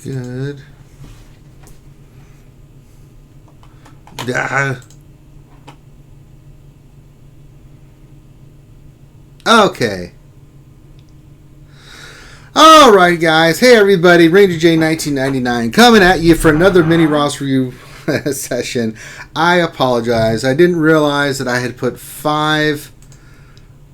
good. Ah. Okay. Alright guys, hey everybody, Ranger J 1999 coming at you for another mini Ross review session. I apologize, I didn't realize that I had put 5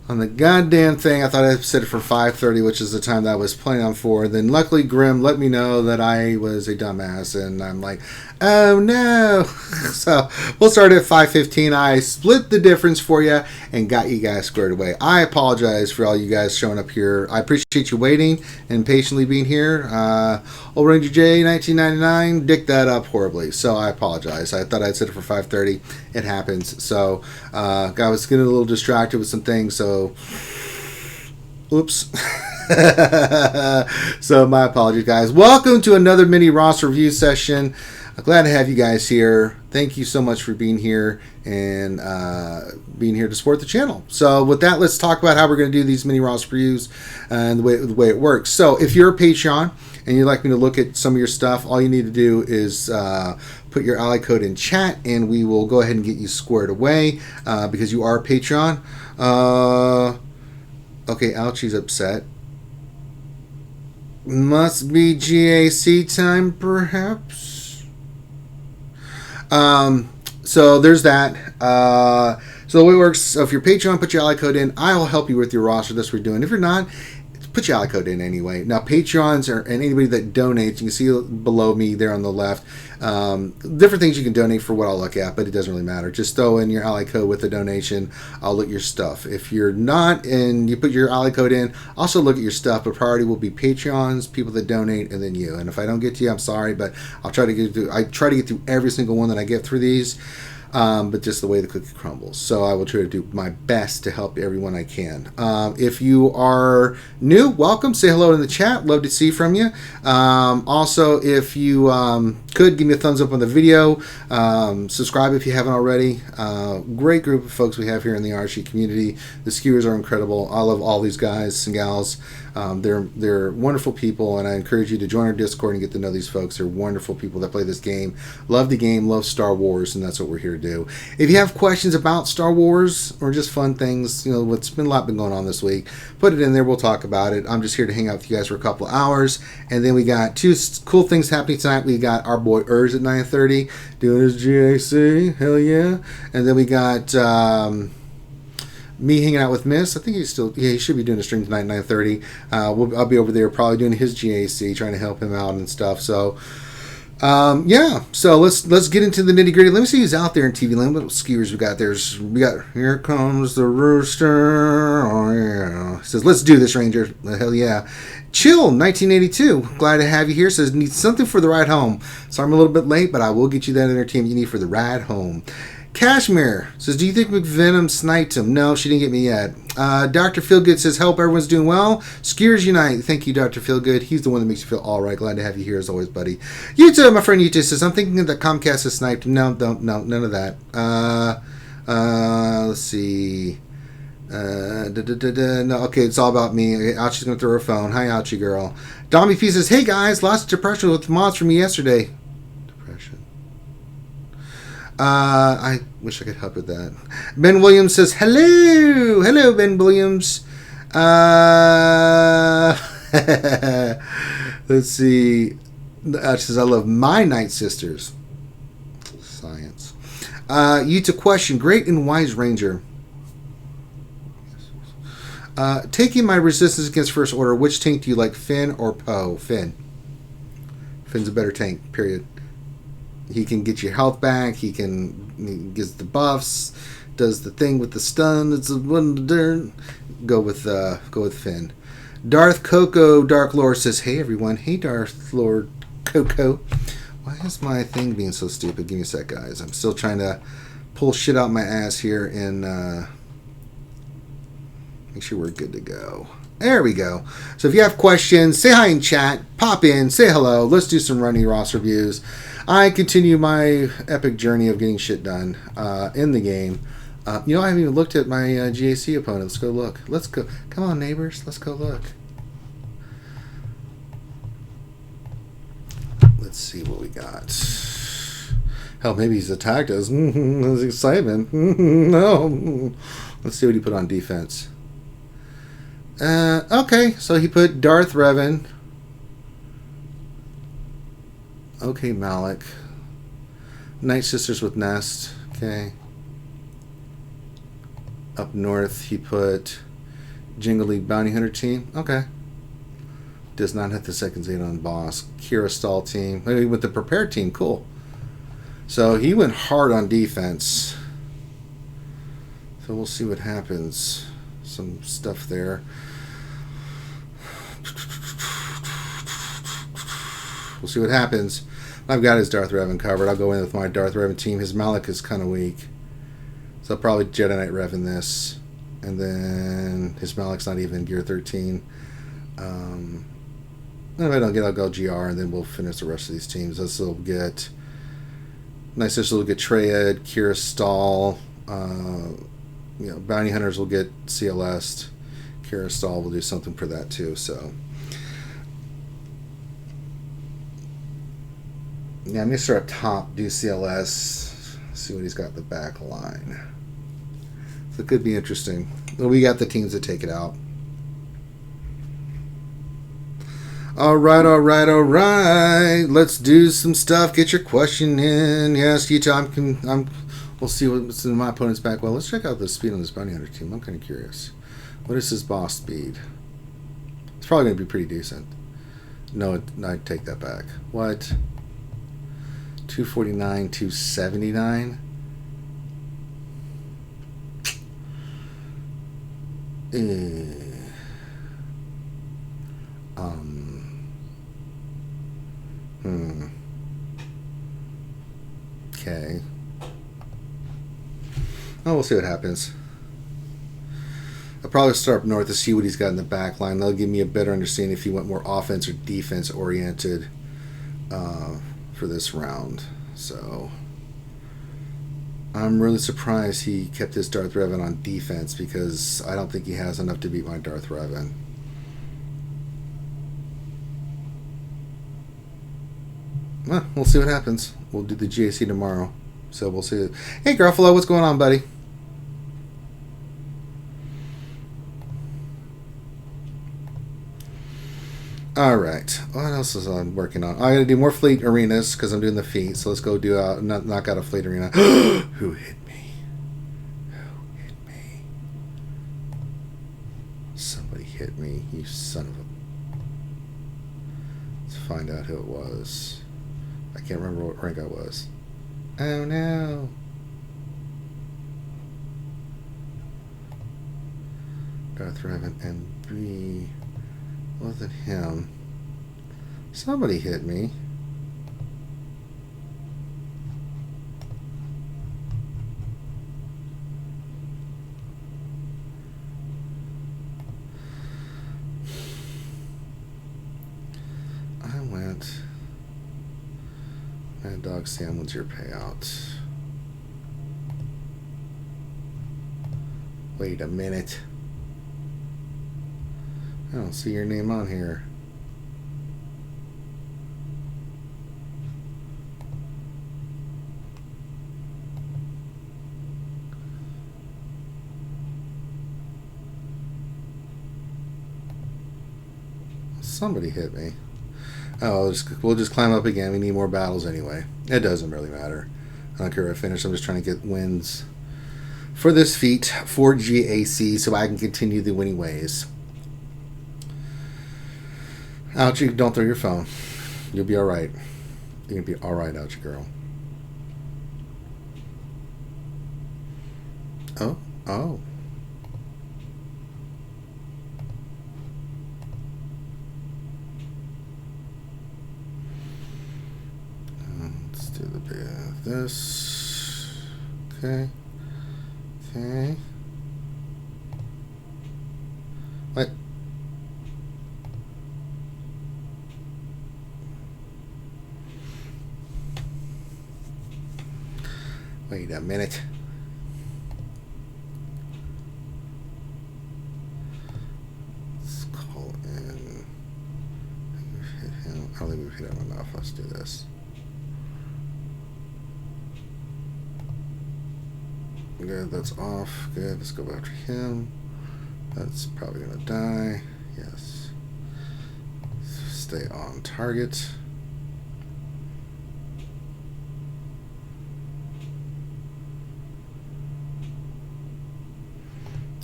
on the goddamn thing. I thought I set it for 5:30, which is the time that I was planning on for. Then luckily Grim let me know that I was a dumbass, and I'm like, oh no. So we'll start at 5:15. I split the difference for you and got you guys squared away. I apologize for all you guys showing up here. I appreciate you waiting and patiently being here. Old Ranger J 1999 dicked that up horribly, so I apologize. I thought I'd set it for 5:30. It happens. So I was getting a little distracted with some things, so oops. So my apologies, guys. Welcome to another mini Ross review session. I'm glad to have you guys here. Thank you so much for being here and being here to support the channel. So with that, let's talk about how we're going to do these mini Ross reviews and the way it works. So if you're a Patreon and you'd like me to look at some of your stuff, all you need to do is put your ally code in chat and we will go ahead and get you squared away because you are a Patreon. Okay, Ouchie's upset. Must be GAC time, perhaps. So there's that. So the way it works, so if you're Patreon, put your ally code in. I'll help you with your roster. That's what we're doing. If you're not, put your ally code in anyway. Now, Patreons and anybody that donates, you can see below me there on the left, different things you can donate for what I'll look at, but it doesn't really matter. Just throw in your ally code with the donation. I'll look at your stuff. If you're not and you put your ally code in, I'll also look at your stuff, but priority will be Patreons, people that donate, and then you. And if I don't get to you, I'm sorry, but I'll try to get through. I try to get through every single one that I get through these. But just the way the cookie crumbles. So I will try to do my best to help everyone I can. If you are new, welcome. Say hello in the chat. Love to see from you. Also, if you could give me a thumbs up on the video, subscribe if you haven't already. Great group of folks we have here in the RC community. The Skewers are incredible. I love all these guys and gals. They're wonderful people, and I encourage you to join our Discord and get to know these folks. They're wonderful people that play this game, love the game, love Star Wars, and that's what we're here to do. If you have questions about Star Wars or just fun things, you know, what's been a lot been going on this week, put it in there. We'll talk about it. I'm just here to hang out with you guys for a couple of hours, and then we got 2 cool things happening tonight. We got our boy Urs at 9:30 doing his GAC, hell yeah, and then we got me hanging out with Miss. I think he should be doing a stream tonight at 9:30. I'll be over there probably doing his GAC, trying to help him out and stuff. So yeah, so let's get into the nitty gritty. Let me see who's out there in TV land. What skewers we got? We got Here Comes the Rooster. Oh yeah, says let's do this, Ranger. Hell yeah. Chill 1982, glad to have you here. Says need something for the ride home. Sorry I'm a little bit late, but I will get you that entertainment you need for the ride home. Cashmere says, do you think McVenom sniped him? No, she didn't get me yet. Dr. Feelgood says, hope everyone's doing well. Skewers Unite. Thank you, Dr. Feelgood. He's the one that makes you feel all right. Glad to have you here as always, buddy. Yuta, my friend Yuta says, I'm thinking that Comcast has sniped him. No, none of that. Let's see. No, okay, it's all about me. Ouchie's going to throw her phone. Hi, Ouchie girl. Dommy P says, hey guys, lots of depression with mods from me yesterday. I wish I could help with that. Ben Williams says, hello. Hello, Ben Williams. Let's see. She says, I love my Night Sisters. Science. Yuta question. Great and wise Ranger. Taking my resistance against First Order, which tank do you like, Finn or Poe? Finn. Finn's a better tank, period. He can get your health back. He gives the buffs, does the thing with the stun. It's a wonder. Go with Finn. Darth Coco Dark Lord says, "Hey everyone, hey Darth Lord Coco. Why is my thing being so stupid? Give me a sec, guys. I'm still trying to pull shit out my ass here and make sure we're good to go." There we go. So if you have questions, say hi in chat, pop in, say hello. Let's do some running Ross reviews. I continue my epic journey of getting shit done in the game. I haven't even looked at my GAC opponent. Let's go look. Let's go. Come on, neighbors. Let's go look. Let's see what we got. Hell, maybe he's attacked us. That's excitement. No. Let's see what he put on defense. Okay, so he put Darth Revan. Okay, Malik. Night Sisters with Nest. Okay. Up north, he put Jingle League Bounty Hunter team. Okay. Does not have the second Zeta on boss. Kira Stall team. Maybe with the prepared team. Cool. So he went hard on defense. So we'll see what happens. Some stuff there. We'll see what happens. I've got his Darth Revan covered. I'll go in with my Darth Revan team. His Malik is kind of weak. So I'll probably Jedi Knight Revan this. And then his Malik's not even Gear 13. If I don't get, I'll go GR, and then we'll finish the rest of these teams. This will get nice. This will get Treyad, Kira Stall. Bounty Hunters will get CLS. Kira Stall will do something for that too. So yeah, I'm gonna start up top, do CLS, see what he's got in the back line. So it could be interesting. Well, we got the teams to take it out. All right. Let's do some stuff. Get your question in. Yes, we'll see what's in my opponent's back. Well, let's check out the speed on this bounty hunter team. I'm kind of curious. What is his boss speed? It's probably going to be pretty decent. No, I take that back. What? 249, 279. Okay. Oh, we'll see what happens. I'll probably start up north to see what he's got in the back line. That'll give me a better understanding if he went more offense or defense oriented for this round. So I'm really surprised he kept his Darth Revan on defense, because I don't think he has enough to beat my Darth Revan. Well, we'll see what happens. We'll do the GAC tomorrow. So we'll see. Hey, Gruffalo, what's going on, buddy? All right. What else is I'm working on? I got to do more fleet arenas because I'm doing the feet. So let's go do knock out a fleet arena. Who hit me? Who hit me? Somebody hit me. You son of a... Let's find out who it was. I can't remember what rank I was. Oh no. Darth Revan MB. Wasn't him. Somebody hit me. I went. Mad Dog Sam, what's your payout? Wait a minute. I don't see your name on here. Somebody hit me. Oh, we'll just climb up again. We need more battles anyway. It doesn't really matter. I don't care if I finish. I'm just trying to get wins for this feat for GAC so I can continue the winning ways. Ouchie, don't throw your phone. You'll be alright. You're going to be alright, Ouchie girl. Oh. Let's do the bit of this. Okay. What? Wait a minute. Let's call in. We've hit him. I don't think we've hit him enough. Let's do this. Good, that's off. Good, let's go after him. That's probably gonna die. Yes. Stay on target.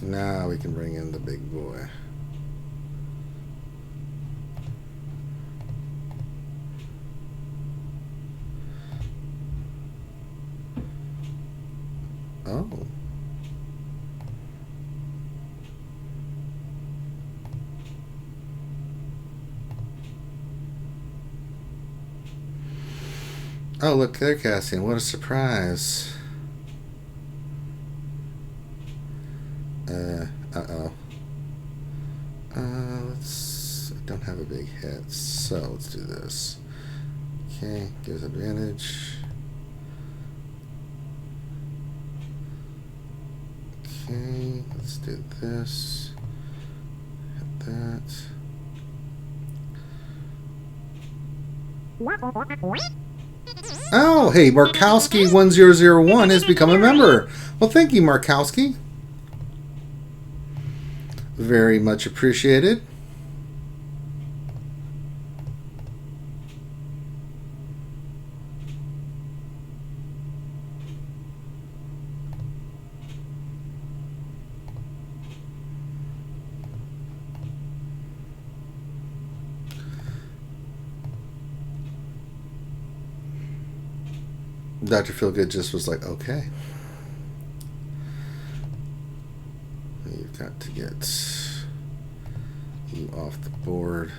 Now we can bring in the big boy. Oh. Oh, look, they're casting. What a surprise. Uh-oh. Let's... I don't have a big hit, so let's do this. Okay, gives advantage. Okay, let's do this. Hit that. Oh, hey, Markowski1001 has become a member. Well, thank you, Markowski. Very much appreciated. Dr. Feelgood just was like, okay. You've got to get you off the board.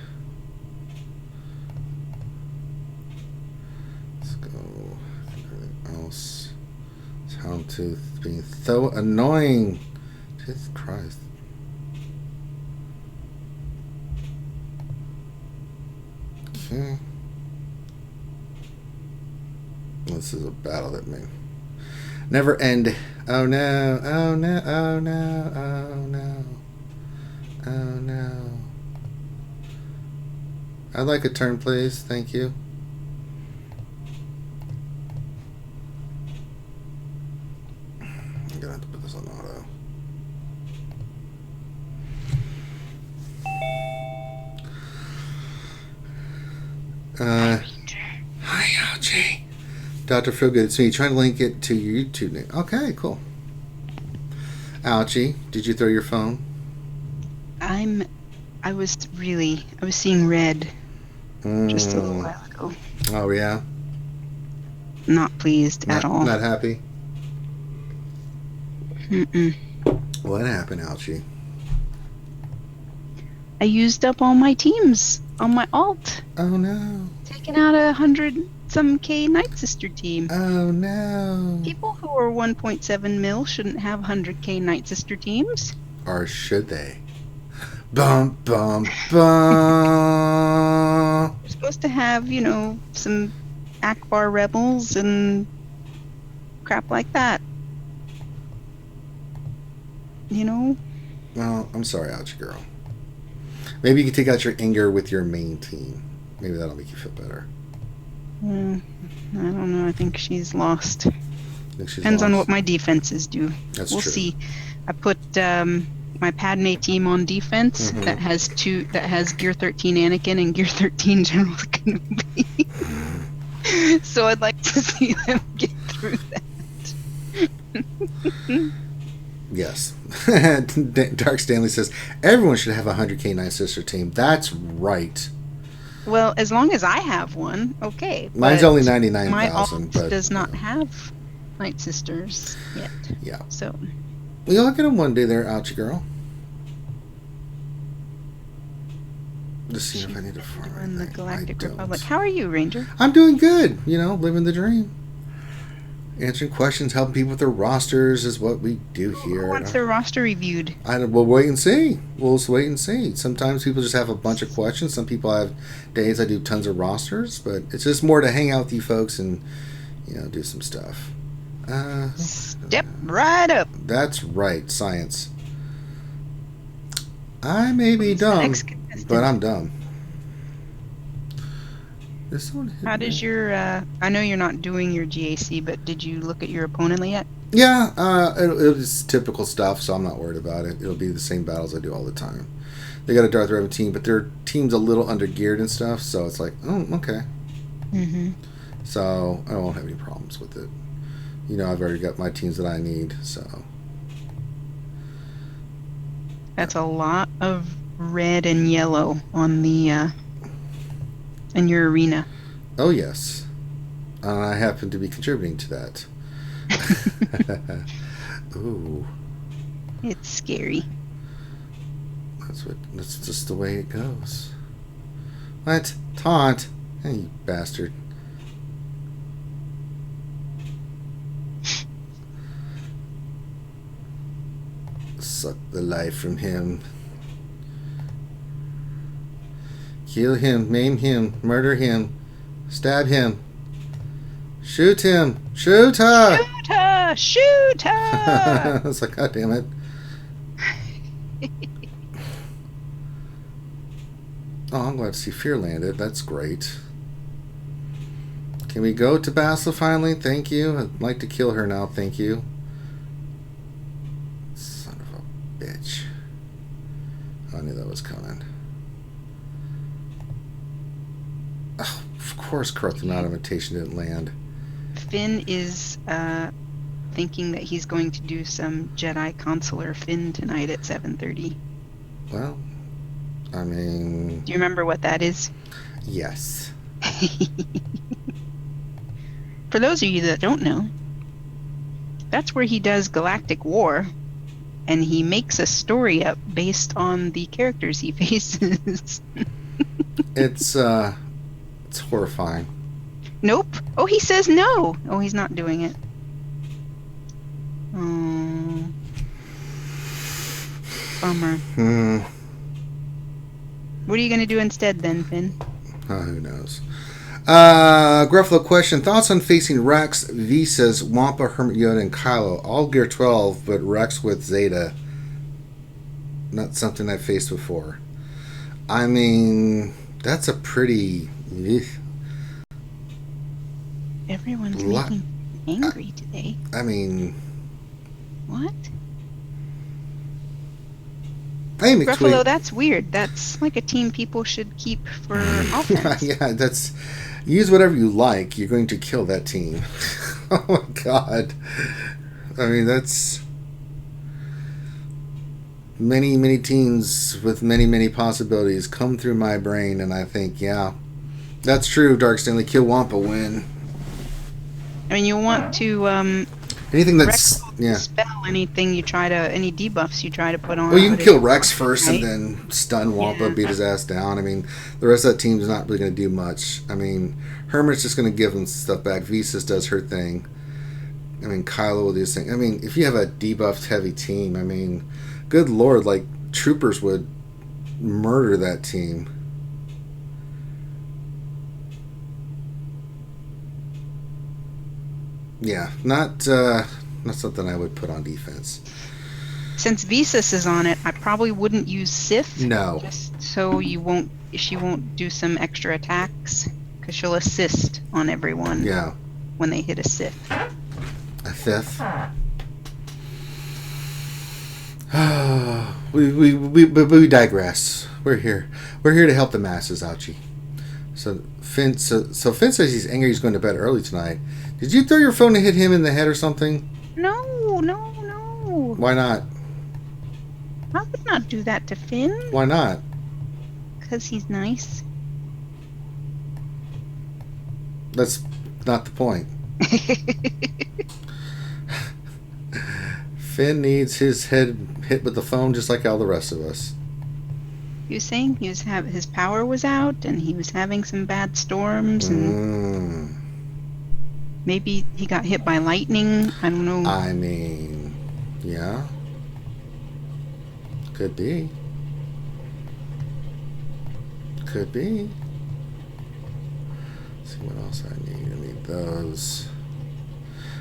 Let's go. Everything else. Houndtooth being so annoying. Jesus Christ. Okay. This is a battle that may never end. Oh no, oh no, oh no, oh no, oh no. I'd like a turn, please. Thank you. I'm gonna have to put this on auto. Hi, Algie. Dr. Feelgood, it's me. Trying to link it to your YouTube name. Okay, cool. Ouchie, did you throw your phone? I was seeing red just a little while ago. Oh, yeah? Not pleased at all. Not happy? Mm-mm. What happened, Ouchie? I used up all my teams on my alt. Oh, no. Taking out 100-some K Night Sister team. Oh, no. People who are 1.7 mil shouldn't have 100K Night Sister teams. Or should they? Bum, bum, bum. You're supposed to have, some Akbar rebels and crap like that. Well, I'm sorry, Ouchie girl. Maybe you can take out your anger with your main team. Maybe that'll make you feel better. I don't know. I think she's lost. Depends on what my defenses do. That's we'll true. See. I put my Padme team on defense that has Gear 13 Anakin and Gear 13 General Kenobi. So I'd like to see them get through that. Yes. Dark Stanley says everyone should have a 100K Night Sister team. That's right. Well, as long as I have one, okay. Mine's only 99,000. My alt but does not have Night Sisters yet. Yeah. So. We'll get them one day there, Ouchie girl. Just seeing if I need to farm in the Galactic I Republic. don't. How are you, Ranger? I'm doing good. Living the dream. Answering questions, helping people with their rosters is what we do here. Who wants their roster reviewed? We'll wait and see. We'll just wait and see. Sometimes people just have a bunch of questions. Some people have days I do tons of rosters, but it's just more to hang out with you folks and do some stuff. Step right up. That's right, science. I may be dumb, but I'm dumb. Is someone hitting How does me? your, I know you're not doing your GAC, but did you look at your opponent yet? Yeah, it'll just typical stuff, so I'm not worried about it. It'll be the same battles I do all the time. They got a Darth Revan team, but their team's a little undergeared and stuff, so it's like, oh, okay. Mm-hmm. So I won't have any problems with it. You know, I've already got my teams that I need, so. That's a lot of red and yellow on the, in your arena. Oh, yes. I happen to be contributing to that. Ooh. It's scary. That's just the way it goes. What? Taunt? Hey, you bastard. Suck the life from him. Kill him, maim him, murder him, stab him, shoot him, shoot her! Shoot her! Shoot her! It's like, God damn it. Oh, I'm glad to see Fear landed. That's great. Can we go to Basel finally? Thank you. I'd like to kill her now. Thank you. Son of a bitch. I knew that was coming. Oh, of course, Corrupted Imitation didn't land. Finn is thinking that he's going to do some Jedi Consular Finn tonight at 7:30. Well, I mean... Do you remember what that is? Yes. For those of you that don't know, that's where he does Galactic War, and he makes a story up based on the characters he faces. It's horrifying. Nope. Oh, he says no. Oh, he's not doing it. Oh. Bummer. What are you going to do instead then, Finn? Who knows? Gruffalo question. Thoughts on facing Rex, Visas, Wampa, Hermit Yoda, and Kylo? All Gear 12, but Rex with Zeta. Not something I've faced before. I mean, that's a pretty... Everyone's making angry today. I mean... What? Hey, Gruffalo, that's weird. That's like a team people should keep for offense. Yeah, that's... Use whatever you like. You're going to kill that team. Oh, my God. I mean, that's... Many teams with many possibilities come through my brain, and I think, yeah, that's true, Dark Stanley. Kill Wampa, win. I mean, you want to anything that's dispel anything you try to, any debuffs you try to put on. Well, you can kill Rex first, right? and then stun Wampa, beat his ass down. I mean, the rest of that team's not really going to do much. I mean, Hermit's just going to give them stuff back. Visas does her thing. I mean, Kylo will do his thing. I mean, if you have a debuffed heavy team, I mean, good lord, like troopers would murder that team. Yeah, not something I would put on defense. Since Visas is on it, I probably wouldn't use Sith. No. Just so she won't do some extra attacks, because she'll assist on everyone. Yeah. When they hit a Sith. A fifth. we digress. We're here. We're here to help the masses, Ouchie. So Finn says he's angry. He's going to bed early tonight. Did you throw your phone and hit him in the head or something? No. Why not? I would not do that to Finn. Why not? Because he's nice. That's not the point. Finn needs his head hit with the phone just like all the rest of us. He was saying his power was out and he was having some bad storms and maybe he got hit by lightning. I don't know. I mean, yeah. Could be. Could be. Let's see what else I need. I need those.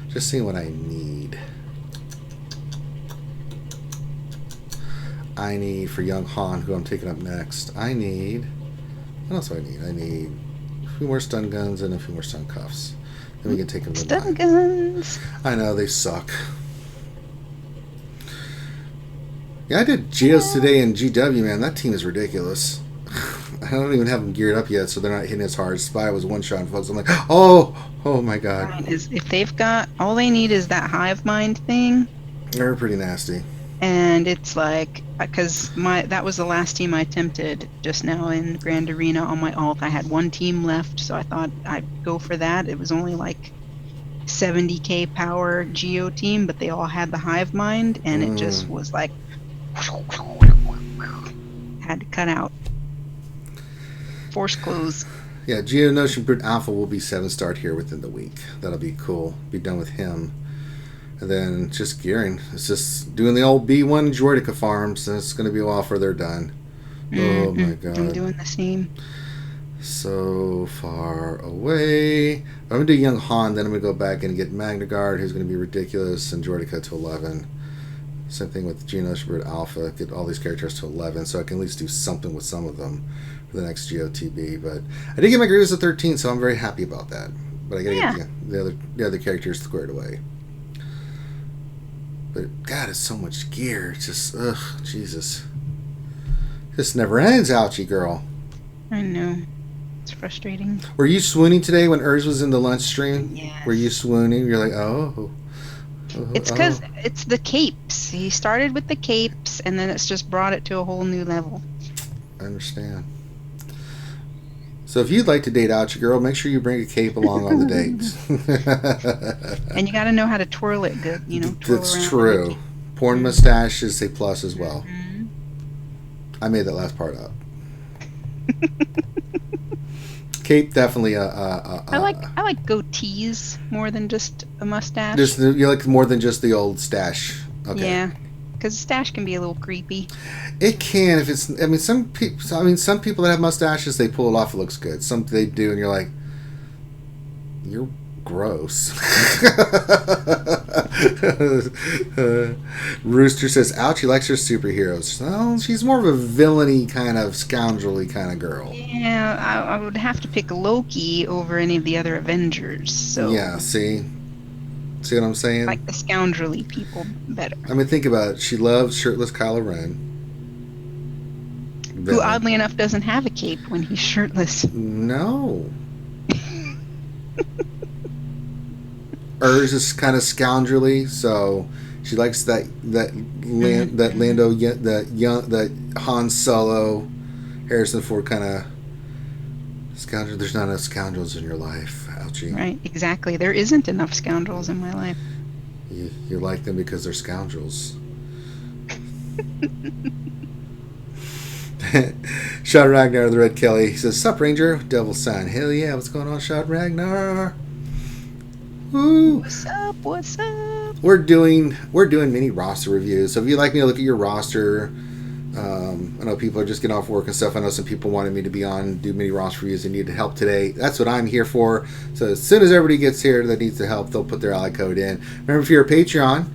Just see what I need. I need for young Han, who I'm taking up next. I need... What else do I need? I need few more stun guns and a few more stun cuffs. Then we can take them to Stun guns. I know, they suck. Yeah, I did Geos today in GW, man. That team is ridiculous. I don't even have them geared up yet, so they're not hitting as hard. Spy was one shot, folks. I'm like, oh my god. If they've got, all they need is that hive mind thing. They're pretty nasty. And it's like, because that was the last team I attempted just now in Grand Arena on my alt. I had one team left, so I thought I'd go for that. It was only like 70k power Geo team, but they all had the hive mind, and it just was like, had to cut out. Force close. Yeah, Geo Notion Brute Alpha will be 7-starred here within the week. That'll be cool. Be done with him. And then just gearing. It's just doing the old B1 Droidica farms. And it's going to be a while before they're done. Oh my god. I'm doing the same. So far away. I'm going to do Young Han, then I'm going to go back and get Magna Guard, who's going to be ridiculous, and Droidica to 11. Same thing with Geonotion Brute Alpha. Get all these characters to 11 so I can at least do something with some of them for the next GOTB. But I did get my Grievous to 13, so I'm very happy about that. But I got to get the other characters squared away. But God, it's so much gear. It's just, Jesus. This never ends, ouchie girl. I know. It's frustrating. Were you swooning today when Urs was in the lunch stream? Yes. Were you swooning? You're like, It's because it's the capes. He started with the capes, and then it's just brought it to a whole new level. I understand. So if you'd like to date Ouchie Girl, make sure you bring a cape along on the dates. And you got to know how to twirl it good, twirl That's around true. Porn mustache is a plus as well. Mm-hmm. I made that last part up. Cape definitely I like goatees more than just a mustache. You like more than just the old stash. Okay. Yeah, because stash can be a little creepy. It can if it's. Some people that have mustaches, they pull it off. It looks good. Some they do, and you're like, you're gross. Rooster says, "Ouch, she likes her superheroes." Well, she's more of a villainy kind of scoundrelly kind of girl. Yeah, I would have to pick Loki over any of the other Avengers. So yeah, see what I'm saying? Like the scoundrelly people better. Think about it. She loves shirtless Kylo Ren. Who oddly enough doesn't have a cape when he's shirtless. No. Urs is kind of scoundrelly, so she likes that Lando, that Han Solo, Harrison Ford kind of scoundrel. There's not enough scoundrels in your life, ouchie. Right, exactly. There isn't enough scoundrels in my life. You like them because they're scoundrels. Shot Ragnar, the Red Kelly, he says, "Sup, Ranger? Devil Sign. Hell yeah, what's going on, Shot Ragnar? Woo. What's up? We're doing mini roster reviews. So if you'd like me to look at your roster, I know people are just getting off work and stuff. I know some people wanted me to be on and do mini roster reviews and needed help today. That's what I'm here for. So as soon as everybody gets here that needs the help, they'll put their ally code in. Remember, if you're a Patreon,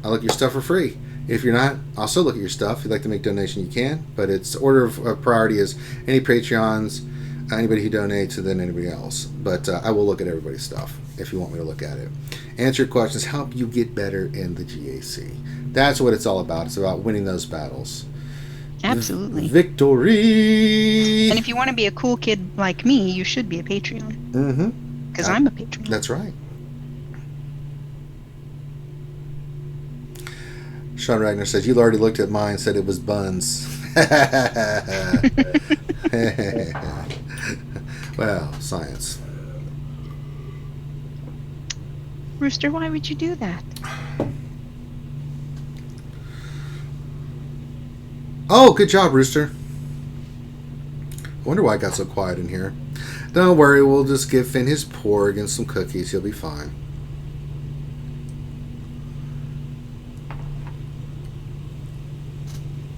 I'll look at your stuff for free. If you're not, I'll still look at your stuff. If you'd like to make a donation, you can. But its order of priority is any Patreons, anybody who donates, and then anybody else. But I will look at everybody's stuff if you want me to look at it. Answer your questions, help you get better in the GAC. That's what it's all about. It's about winning those battles. Absolutely. Victory! And if you want to be a cool kid like me, you should be a Patreon. Mm-hmm. Because I'm a Patreon. That's right. Sean Ragnar says, "You already looked at mine, said it was buns." Well, science. Rooster, why would you do that? Oh, good job, Rooster. I wonder why it got so quiet in here. Don't worry, we'll just give Finn his porg and some cookies. He'll be fine.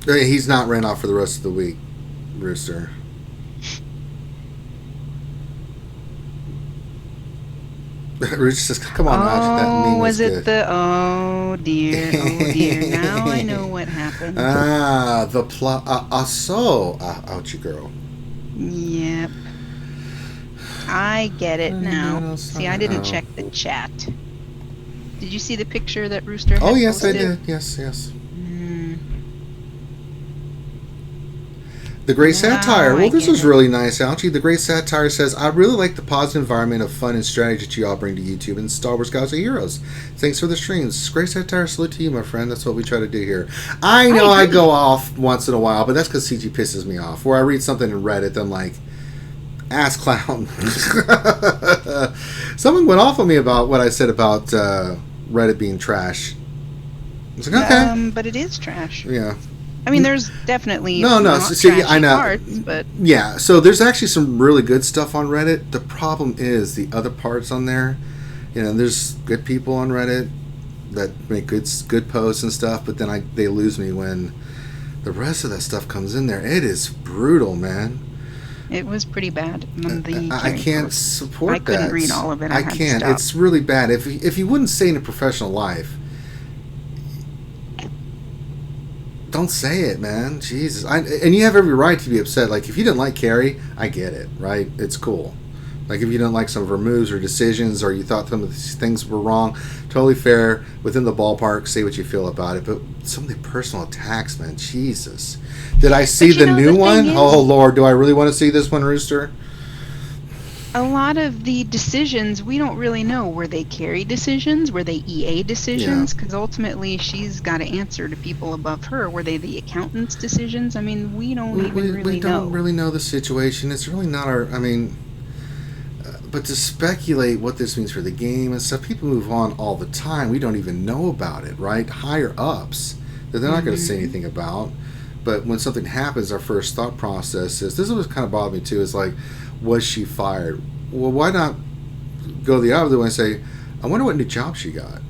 He's not ran off for the rest of the week, Rooster. Rooster says, "Come on, Naj, that meme was it good." oh dear, now I know what happened. The plot. Ouchie girl. Yep. I get it now. See, I didn't check the chat. Did you see the picture that Rooster had Oh, yes, posted? I did. Yes. The Great Satire. Well, this was really nice, Ouchie. The Great Satire says, I really like the positive environment of fun and strategy that you all bring to YouTube and Star Wars Galaxy Heroes. Thanks for the streams. Great Satire, salute to you, my friend. That's what we try to do here. I know I go off once in a while, but that's because CG pisses me off. Where I read something in Reddit, I'm like, ass clown. Someone went off on me about what I said about Reddit being trash. I was like, okay. But it is trash. Yeah. I mean, there's definitely no. See, I know. Parts, but yeah, so there's actually some really good stuff on Reddit. The problem is the other parts on there. You know, there's good people on Reddit that make good posts and stuff, but then they lose me when the rest of that stuff comes in there. It is brutal, man. It was pretty bad. I can't support that. I couldn't read all of it. I can't. It's really bad. If you wouldn't say in a professional life, don't say it, man. Jesus. And you have every right to be upset. Like, if you didn't like Carrie, I get it, right? It's cool. Like, if you didn't like some of her moves or decisions, or you thought some of these things were wrong, totally fair. Within the ballpark, say what you feel about it. But some of the personal attacks, man, Jesus. Did I see the new one? Oh, Lord, do I really want to see this one, Rooster? A lot of the decisions, we don't really know. Were they Carrie decisions? Were they EA decisions? Because ultimately, she's got to answer to people above her. Were they the accountant's decisions? I mean, we don't really know. We don't really know the situation. It's really not our... I mean... but to speculate what this means for the game and stuff, people move on all the time. We don't even know about it, right? Higher ups that they're not going to say anything about. But when something happens, our first thought process is... This is what kind of bothered me, too, is like... Was she fired? Well, why not go the other way and say, I wonder what new job she got?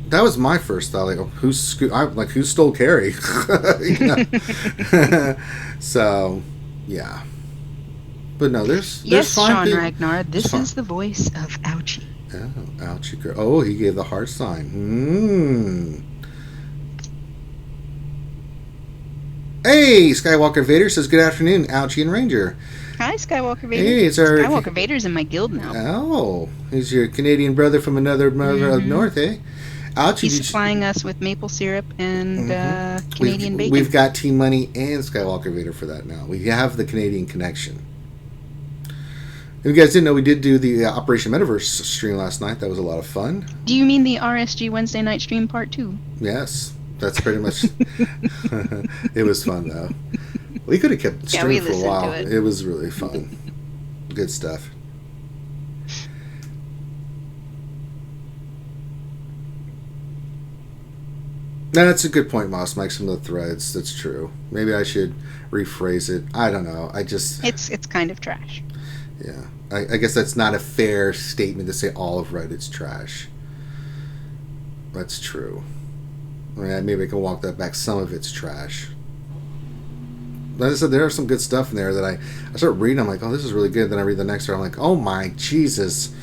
That was my first thought. Like, who stole Carrie? So, yeah. But no, there's fine Sean Ragnar. This is the voice of Ouchie. Oh, Ouchie girl. Oh, he gave the heart sign. Hey, Skywalker Vader says, good afternoon, Ouchie and Ranger. Hi, Skywalker Vader. Hey, it's our... Skywalker Vader's in my guild now. Oh, he's your Canadian brother from another mother up north, eh? Ouchie, he's supplying us with maple syrup and Canadian bacon. We've got Team Money and Skywalker Vader for that now. We have the Canadian connection. If you guys didn't know, we did do the Operation Metaverse stream last night. That was a lot of fun. Do you mean the RSG Wednesday night stream part 2? Yes, that's pretty much... It was fun, though. We could have kept streaming for a while. It was really fun. Good stuff. No, that's a good point, Moss Mike. Some of the threads, that's true. Maybe I should rephrase it. I don't know. It's kind of trash. Yeah. I guess that's not a fair statement to say all of Reddit's trash. That's true. I mean, maybe I can walk that back. Some of it's trash. Like I said, there are some good stuff in there that I start reading. I'm like, oh, this is really good. Then I read the next one. I'm like, oh my Jesus.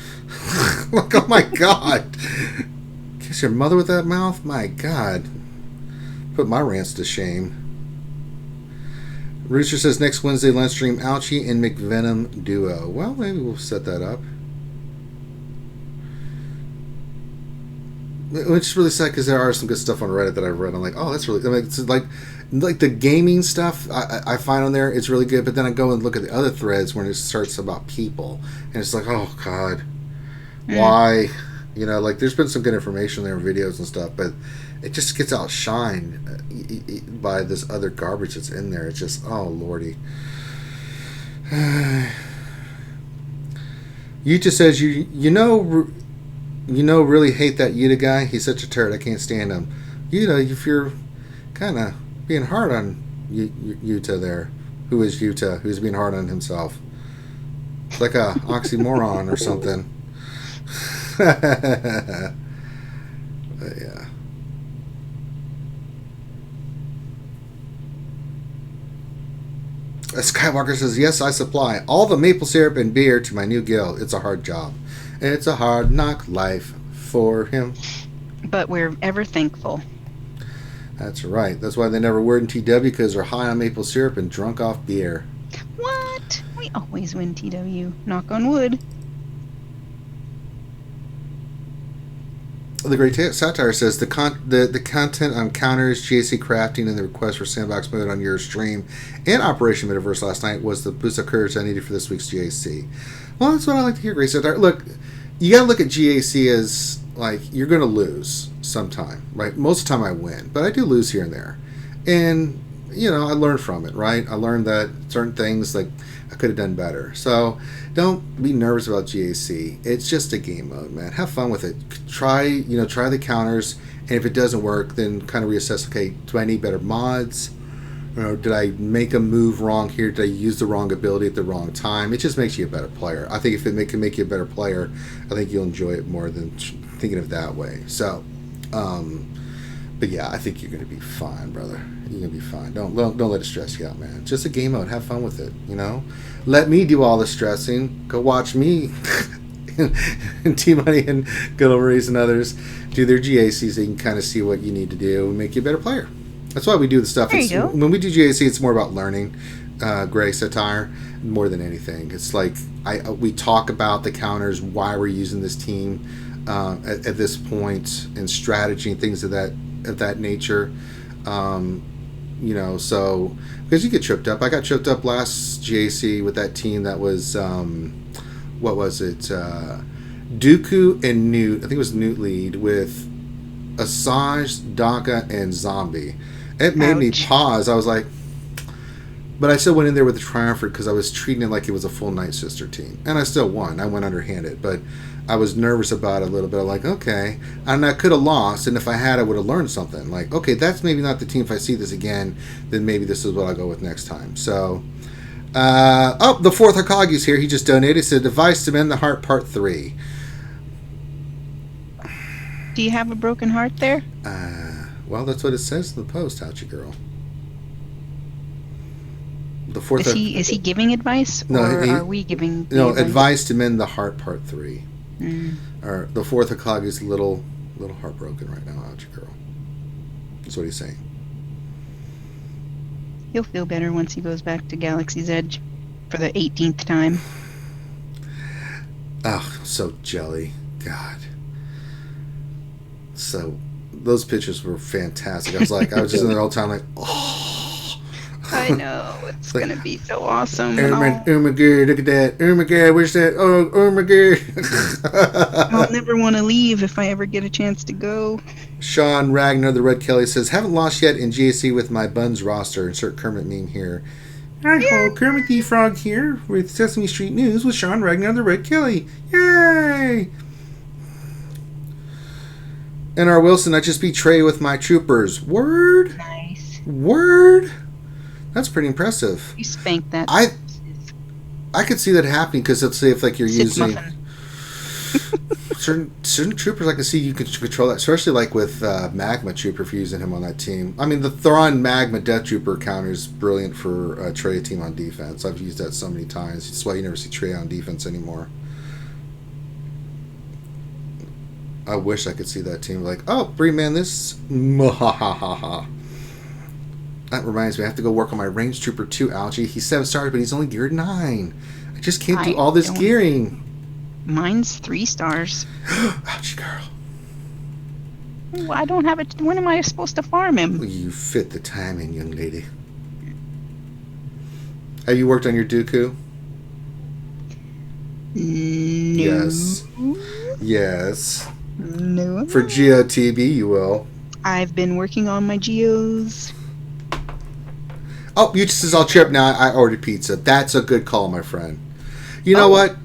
Like, oh my God. Kiss your mother with that mouth? My God. Put my rants to shame. Rooster says next Wednesday lunch stream, Ouchie and McVenom duo. Well, maybe we'll set that up. Which is really sad because there are some good stuff on Reddit that I've read. I'm like, oh, that's really... I mean, it's like the gaming stuff I find on there, it's really good. But then I go and look at the other threads when it starts about people. And it's like, oh, God. Why? You know, like, there's been some good information there in videos and stuff. But it just gets outshined by this other garbage that's in there. It's just, oh, Lordy. Yuta says, you know, really hate that Yuta guy. He's such a turd. I can't stand him. Yuta, if you're kind of being hard on Yuta there, who is Yuta, who's being hard on himself. It's like a oxymoron or something. But yeah. Skywalker says, yes, I supply all the maple syrup and beer to my new guild. It's a hard job. It's a hard knock life for him. But we're ever thankful. That's right. That's why they never win TW, because they're high on maple syrup and drunk off beer. What? We always win TW. Knock on wood. The Great Satire says the content on counters, GAC crafting, and the request for sandbox mode on your stream and Operation Metaverse last night was the boost of courage I needed for this week's GAC. Well, that's what I like to hear, Great Satire. Look, you gotta look at GAC as like you're gonna lose sometime, right? Most of the time I win, but I do lose here and there, and I learn from it, right? I learned that certain things like I could have done better. So don't be nervous about GAC. It's just a game mode, man. Have fun with it. Try the counters, and if it doesn't work, then kind of reassess. Okay, do I need better mods? Did I make a move wrong here? Did I use the wrong ability at the wrong time? It just makes you a better player. I think if it can make you a better player, I think you'll enjoy it more than thinking of it that way. So, but yeah, I think you're going to be fine, brother. You're going to be fine. Don't let it stress you out, man. It's just a game mode. Have fun with it, Let me do all the stressing. Go watch me and T-Money and Good Old Race and others do their GACs so you can kind of see what you need to do and make you a better player. That's why we do the stuff. There you go. When we do GAC, it's more about learning, Gray Satire, more than anything. It's like we talk about the counters, why we're using this team at this point, and strategy and things of that nature. So because you get tripped up. I got tripped up last GAC with that team that was what was it? Dooku and Newt. I think it was Newt lead with Asajj, Daka, and Zombie. It made me pause. I was like, but I still went in there with the triumvirate because I was treating it like it was a full Night Sister team, and I still won. I went underhanded, but I was nervous about it a little bit. I'm like, okay, and I could have lost, and if I had, I would have learned something. Like, okay, that's maybe not the team. If I see this again, then maybe this is what I'll go with next time. So, the fourth Hakagi's here. He just donated. He said, "Device to Mend the Heart, Part 3." Do you have a broken heart there? Well, that's what it says in the post, Ouchie Girl. The fourth. Is he giving advice, or are we giving? Advice to Mend the Heart, Part 3. Or the fourth Hakagi's little heartbroken right now, Ouchie Girl. That's what he's saying. He'll feel better once he goes back to Galaxy's Edge for the 18th time. Oh, so jelly. God. So those pictures were fantastic. I was just in there all the time like, oh. I know. It's going to be so awesome. Oh my God, look at that. Oh my God, where's that? Oh my God. I'll never want to leave if I ever get a chance to go. Sean Ragnar, the Red Kelly, says, haven't lost yet in GAC with my Buns roster. Insert Kermit meme here. Hi-ho, Kermit the Frog here with Sesame Street News with Sean Ragnar, the Red Kelly. Yay! And our Wilson, I just beat Trey with my troopers. Word? Nice. Word? That's pretty impressive. You spanked that. I could see that happening because let's say if like you're using certain troopers, I can see you can control that, especially like with Magma Trooper if you're using him on that team. I mean, the Thrawn Magma Death Trooper counter is brilliant for Trey team on defense. I've used that so many times. That's why you never see Trey on defense anymore. I wish I could see that team like, oh, 3-man this. That reminds me, I have to go work on my Range Trooper 2, Algie. He's 7 stars, but he's only geared 9. I just can't do all this gearing. Mine's 3 stars. Ouchie girl. Well, I don't have it. When am I supposed to farm him? Well, you fit the timing, young lady. Have you worked on your Dooku? No. Yes. Yes. No. For GOTB, you will. I've been working on my Geos. Oh, you just says I'll cheer up now. I ordered pizza. That's a good call, my friend. You know what?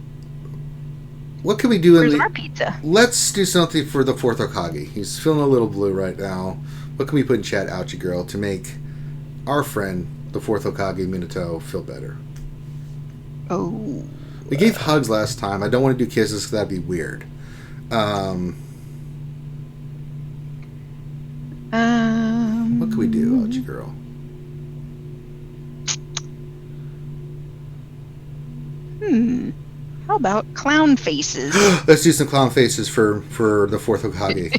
What can we do? Where's our pizza? Let's do something for the fourth Hokage. He's feeling a little blue right now. What can we put in chat, Ouchie Girl, to make our friend, the fourth Hokage, Minato, feel better? Oh. We gave hugs last time. I don't want to do kisses because that'd be weird. What can we do, Ouchie Girl? How about clown faces? Let's do some clown faces for the fourth Hokage.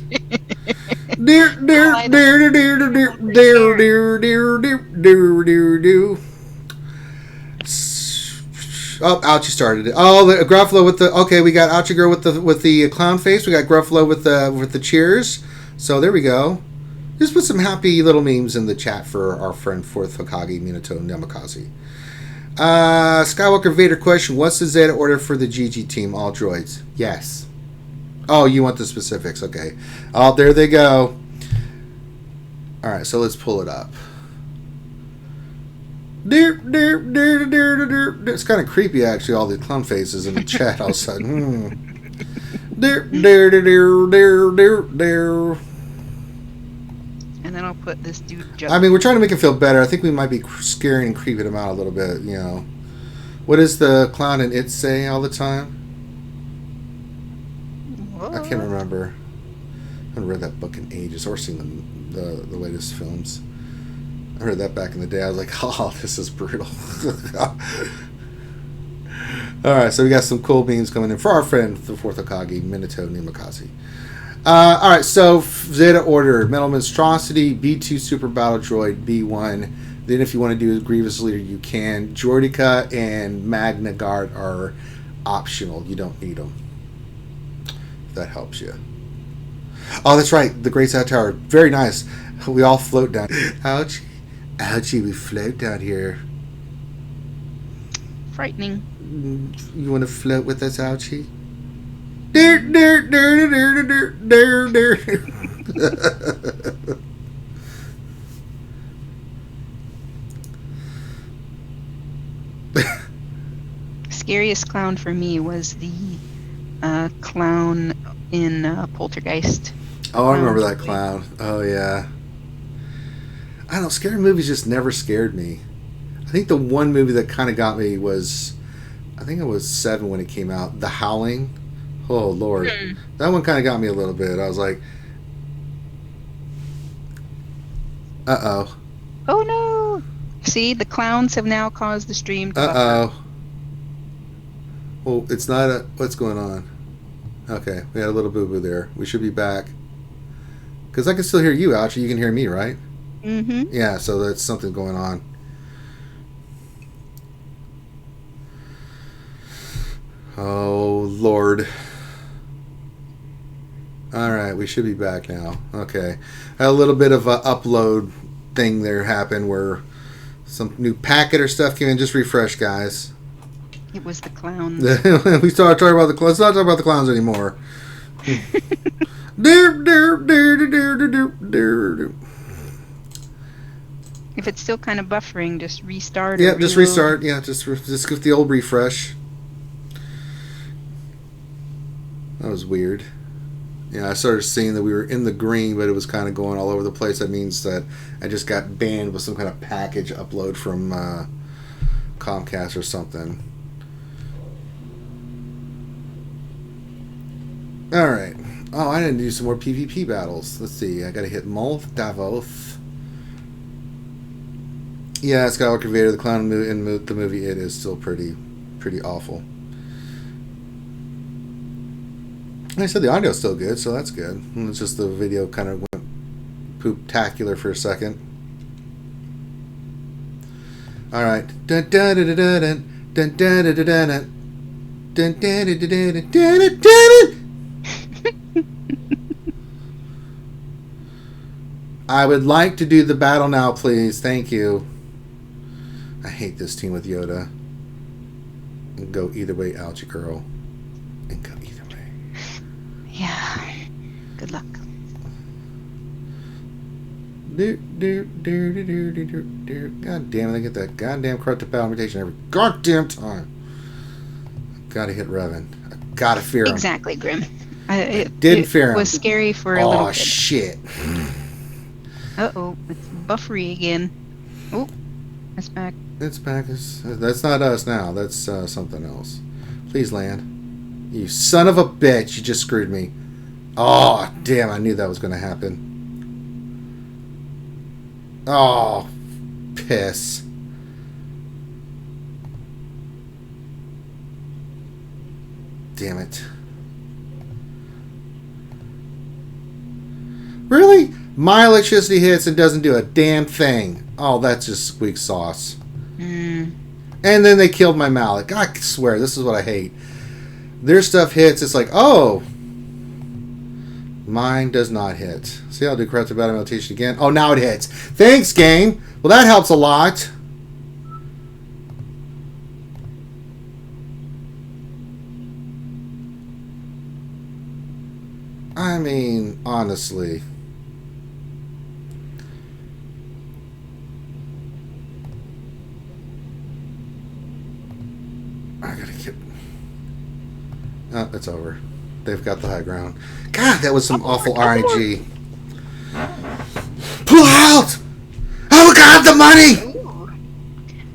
Oh, Ouchie started it. Oh, Gruffalo with the. Okay, we got Ouchie girl with the clown face. We got Gruffalo with the cheers. So there we go. Just put some happy little memes in the chat for our friend Fourth Hokage Minato Namikaze. Skywalker Vader question: what's the Zeta order for the GG team? All droids. Yes. Oh, you want the specifics? Okay. Oh, there they go. All right, so let's pull it up. It's kind of creepy, actually. All the clown faces in the chat all of a sudden. And then I'll put this dude. I mean, we're trying to make him feel better. I think we might be scaring and creeping him out a little bit. You know, what does the clown in It say all the time? What? I can't remember. I haven't read that book in ages or seen the latest films. I heard that back in the day. I was like, oh, this is brutal. Alright, so we got some cool beans coming in for our friend, the Fourth Hokage, Minato Namikaze. Alright, so Zeta Order, Metal Monstrosity, B2 Super Battle Droid, B1. Then if you want to do a Grievous Leader, you can. Droidica and Magna Guard are optional. You don't need them. If that helps you. Oh, that's right. The Great South Tower. Very nice. We all float down. Ouchie. Ouchie, we float down here. Frightening. You want to float with us, Ouchie? Dare, dare, dare, dare, dare, dare, dare. Scariest clown for me was the clown in Poltergeist. Oh, I remember that clown. Oh, yeah. I don't know. Scary movies just never scared me. I think the one movie that kind of got me was, I think it was 7 when it came out, The Howling. Oh, Lord. That one kind of got me a little bit. I was like, uh-oh. Oh, no. See, the clowns have now caused the stream to buffer. Uh-oh. Well, it's not a... What's going on? Okay, we had a little boo-boo there. We should be back. Because I can still hear you, Ouchie. You can hear me, right? Mm-hmm. Yeah, so that's something going on. Oh, Lord. Alright, we should be back now. Okay. A little bit of a upload thing there happened where some new packet or stuff came in. Just refresh, guys. It was the clowns. We started talking about the clowns. Let's not talk about the clowns anymore. If it's still kind of buffering, just restart. Yeah, just restart. Yeah, just give the old refresh. That was weird. Yeah, I started seeing that we were in the green, but it was kind of going all over the place. That means that I just got banned with some kind of package upload from Comcast or something. Alright. Oh, I didn't do some more PvP battles. Let's see. I gotta hit Molth Davos. Yeah, Skywalker Vader, the clown in the movie It is still pretty awful. Like I said, the audio's still good, so that's good. It's just the video kind of went poop-tacular for a second. Alright. Dun dun dun dun dun dun dun dun dun dun dun dun dun dun. I would like to do the battle now, please. Thank you. I hate this team with Yoda. And go either way, Ouchie girl. And go either way. Yeah. Good luck. God damn it, I get that goddamn corrupted power mutation every goddamn time. Gotta hit Revan. I gotta fear him. Exactly, Grim. It fear him. It was scary for a little bit. Oh, shit. Uh-oh, it's buffery again. Oh, it's back. It's back. That's not us now. That's something else. Please land. You son of a bitch. You just screwed me. Oh, damn. I knew that was going to happen. Oh, piss. Damn it. Really? My electricity hits and doesn't do a damn thing. Oh, that's just squeak sauce. And then they killed my Malik. I swear, this is what I hate. Their stuff hits, it's like, oh, mine does not hit. See, I'll do corrupted battle meditation again. Oh, now it hits. Thanks, game. Well, that helps a lot. I mean, honestly. I gotta keep... Oh, it's over. They've got the high ground. God, that was some awful RNG. Pull out! Oh, God, the money!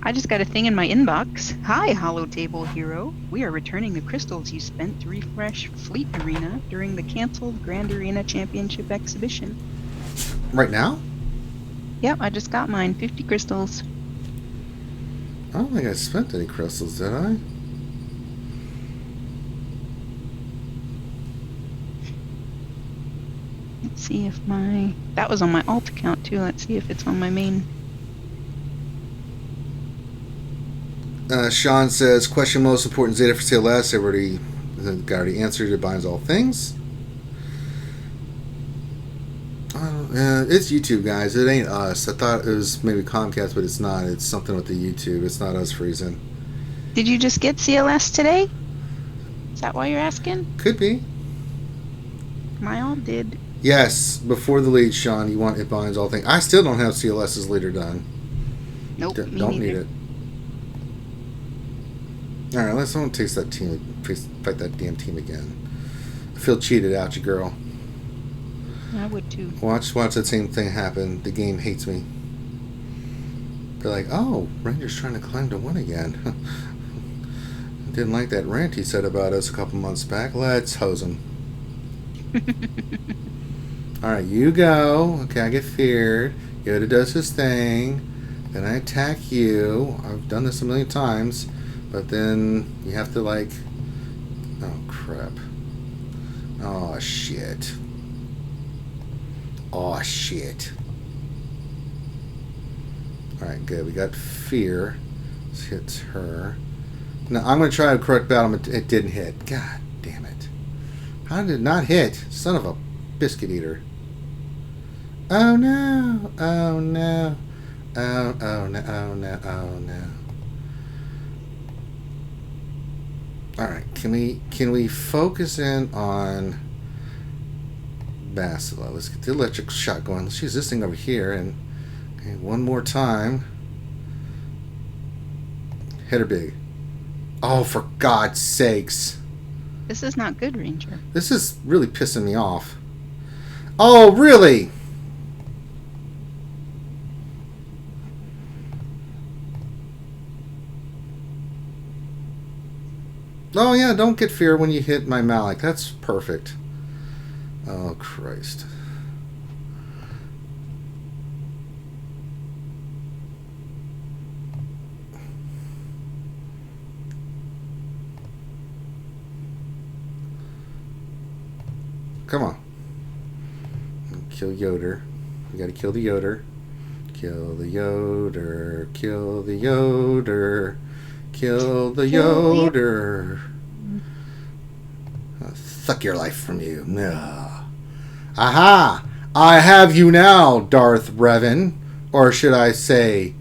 I just got a thing in my inbox. Hi, Hollow Table Hero. We are returning the crystals you spent to refresh Fleet Arena during the canceled Grand Arena Championship exhibition. Right now? Yep, I just got mine. 50 crystals. I don't think I spent any crystals, did I? Let's see if my... That was on my alt account, too. Let's see if it's on my main. Sean says, question most important Zeta for CLS. Everybody already answered it. Binds all things. It's YouTube, guys. It ain't us. I thought it was maybe Comcast, but it's not. It's something with the YouTube. It's not us freezing. Did you just get CLS today? Is that why you're asking? Could be. My alt did. Yes, before the lead, Sean. You want it binds all things. I still don't have CLS's leader done. Nope. Don't neither. need it. All right, let's don't taste that team. Fight that damn team again. I feel cheated out, you girl. I would too. Watch that same thing happen. The game hates me. They're like, oh, Ranger's trying to climb to win again. Didn't like that rant he said about us a couple months back. Let's hose him. Alright, you go. Okay, I get feared. Yoda does his thing. Then I attack you. I've done this a million times. But then you have to like... Oh, crap. Oh, shit. Oh, shit. Alright, good. We got fear. This hits her. Now, I'm going to try a correct battle. It didn't hit. God damn it. How did it not hit? Son of a biscuit eater. Oh, no. Oh, no. Oh, oh, no. Oh, no. Oh, no. Alright, can we focus in on Basila? Let's get the electric shot going. Let's use this thing over here and okay, one more time. Hit her big. Oh, for God's sakes. This is not good, Ranger. This is really pissing me off. Oh, really? Oh, yeah, don't get fear when you hit my Malik. That's perfect. Oh, Christ. Come on. Kill Yoder. We gotta kill the Yoder. Kill the Yoder. Kill the Yoder. Kill the Yoder. I'll suck your life from you. No. Aha! I have you now, Darth Revan. Or should I say,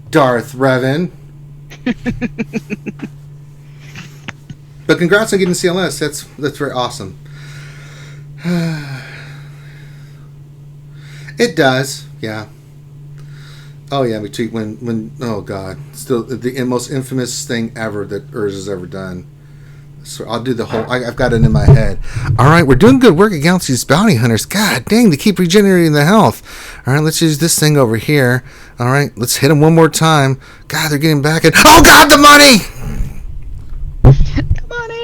Darth Revan. But congrats on getting CLS. That's very awesome. It does, yeah. Oh yeah, between when oh god, still the most infamous thing ever that Urz has ever done. So I'll do the whole. I've got it in my head. All right, we're doing good work against these bounty hunters. God dang, they keep regenerating the health. All right, let's use this thing over here. All right, let's hit them one more time. God, they're getting back at. Oh god, the money! The money!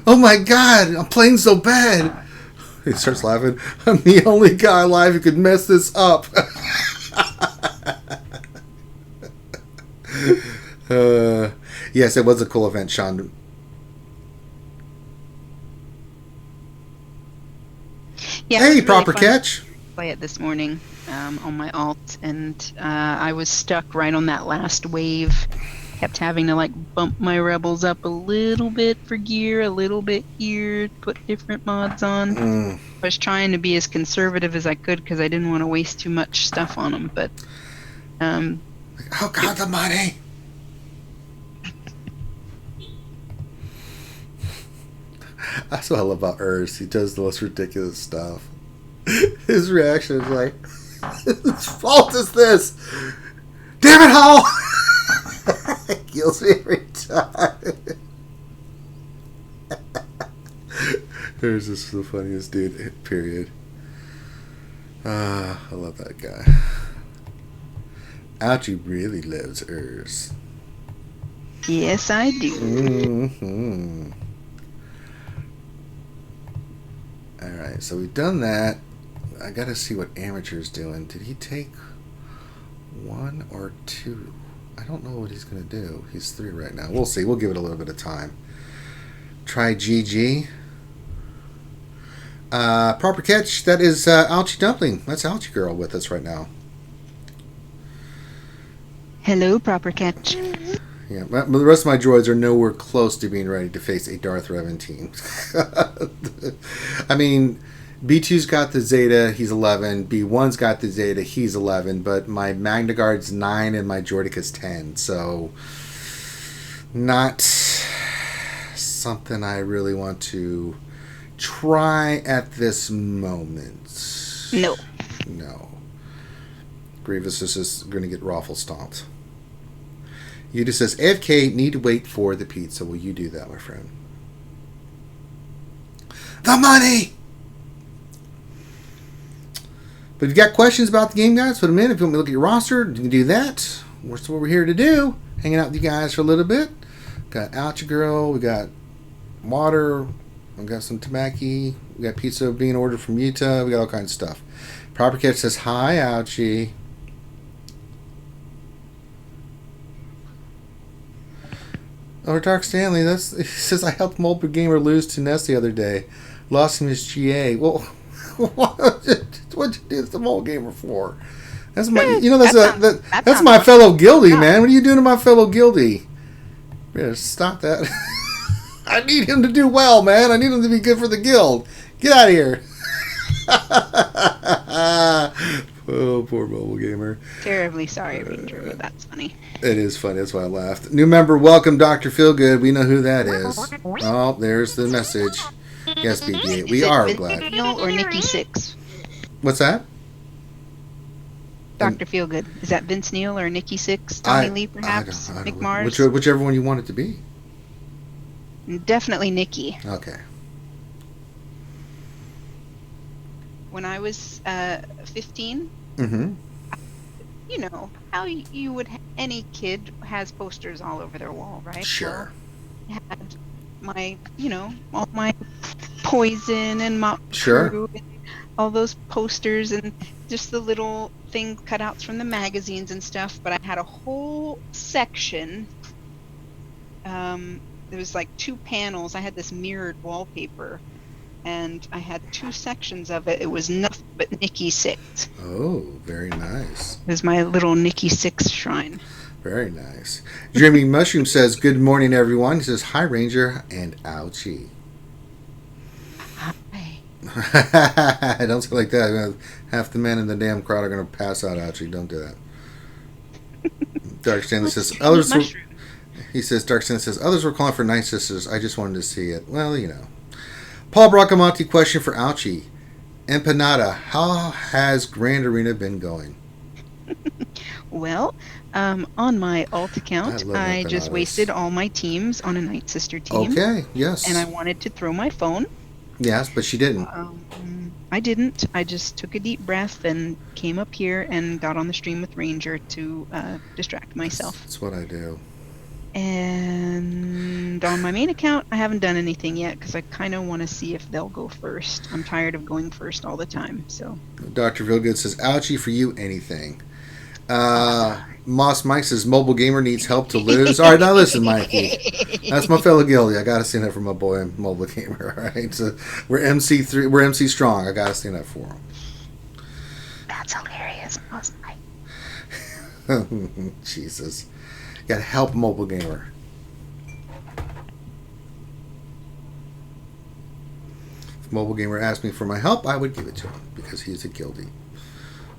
Oh my god, I'm playing so bad. He starts laughing. I'm the only guy alive who could mess this up. Yes, it was a cool event, Sean. Yeah, Hey, really proper fun catch. to play it this morning. on my alt, and I was stuck right on that last wave. Kept having to like bump my rebels up a little bit for gear, a little bit here, put different mods on. I was trying to be as conservative as I could because I didn't want to waste too much stuff on them. But oh God, the money! That's what I love about Urs. He does the most ridiculous stuff. His reaction is like, "Whose fault is this? Damn it, Hal!" It kills me every time. Urs is the funniest dude, period. I love that guy. Ouchie really loves Urs. Yes, I do. Mm-hmm. Alright, so we've done that. I gotta see what Amateur's doing. Did he take 1 or 2? I don't know what he's gonna do. He's 3 right now. We'll see. We'll give it a little bit of time. Try GG. Proper catch. That is Ouchie Dumpling. That's Ouchie Girl with us right now. Hello, proper catch. Yeah, but the rest of my droids are nowhere close to being ready to face a Darth Revan team. I mean, B2's got the Zeta, he's 11. B1's got the Zeta, he's 11. But my Magna Guard's 9 and my Droidica's 10. So, not something I really want to try at this moment. No. No. Grievous is just going to get raffle stomped. Yuda says, AFK, need to wait for the pizza. Will you do that, my friend? The money! But if you've got questions about the game, guys, put them in. If you want me to look at your roster, you can do that. That's what we're here to do. Hanging out with you guys for a little bit. Got Ouchie Girl. We got water. We got some tamaki. We got pizza being ordered from Utah. We got all kinds of stuff. Proper Catch says, hi, Ouchie. Or Dark Stanley, he says, I helped Mobile Gamer lose to Ness the other day. Lost him his GA. Well, what'd you do the Mobile Gamer for? That's my, that's my fellow guildie, man. What are you doing to my fellow guildie? Better stop that. I need him to do well, man. I need him to be good for the guild. Get out of here. Oh, poor Mobile Gamer. Terribly sorry, Ranger, but that's funny. It is funny. That's why I laughed. New member, welcome, Dr. Feelgood. We know who that is. Oh, there's the message. Yes, BB-8. We are glad. Vince Neil or Nikki Six? What's that? Dr. Feelgood. Is that Vince Neil or Nikki Six? Tommy Lee, perhaps? I don't Nick know. Mars? Whichever one you want it to be. Definitely Nikki. Okay. When I was 15, Mm-hmm. you know how you would, any kid has posters all over their wall, right? Sure. Well, I had my, all my Poison and Mop Sure. Crew and all those posters and just the little things, cutouts from the magazines and stuff. But I had a whole section. There was like 2 panels. I had this mirrored wallpaper. And I had 2 sections of it. It was nothing but Nikki Six. Oh, very nice. It was my little Nikki Six shrine. Very nice. Dreamy Mushroom says, good morning, everyone. He says, hi, Ranger, and ouchie. Hi. Don't say like that. Half the men in the damn crowd are going to pass out, ouchie. Don't do that. Dark Stanley says, others were, he says, Dark Stanley says, others were calling for Night Sisters. I just wanted to see it. Well, Paul Bracamonte, question for Ouchie. Empanada, how has Grand Arena been going? Well, on my alt account, I just empanadas. wasted all my teams on a Night Sister team. Okay, yes. And I wanted to throw my phone. Yes, but she didn't. I didn't. I just took a deep breath and came up here and got on the stream with Ranger to distract myself. That's what I do. And on my main account, I haven't done anything yet because I kind of want to see if they'll go first. I'm tired of going first all the time. So Dr. Vilgood says, ouchie for you, anything. Moss Mike says, mobile gamer needs help to lose. All right, now listen, Mikey. That's my fellow guildie. I got to stand up for my boy, mobile gamer. All right, so we're MC3. We're MC strong. I got to stand up for him. That's hilarious. Jesus. You gotta help Mobile Gamer. If Mobile Gamer asked me for my help, I would give it to him because he's a guildie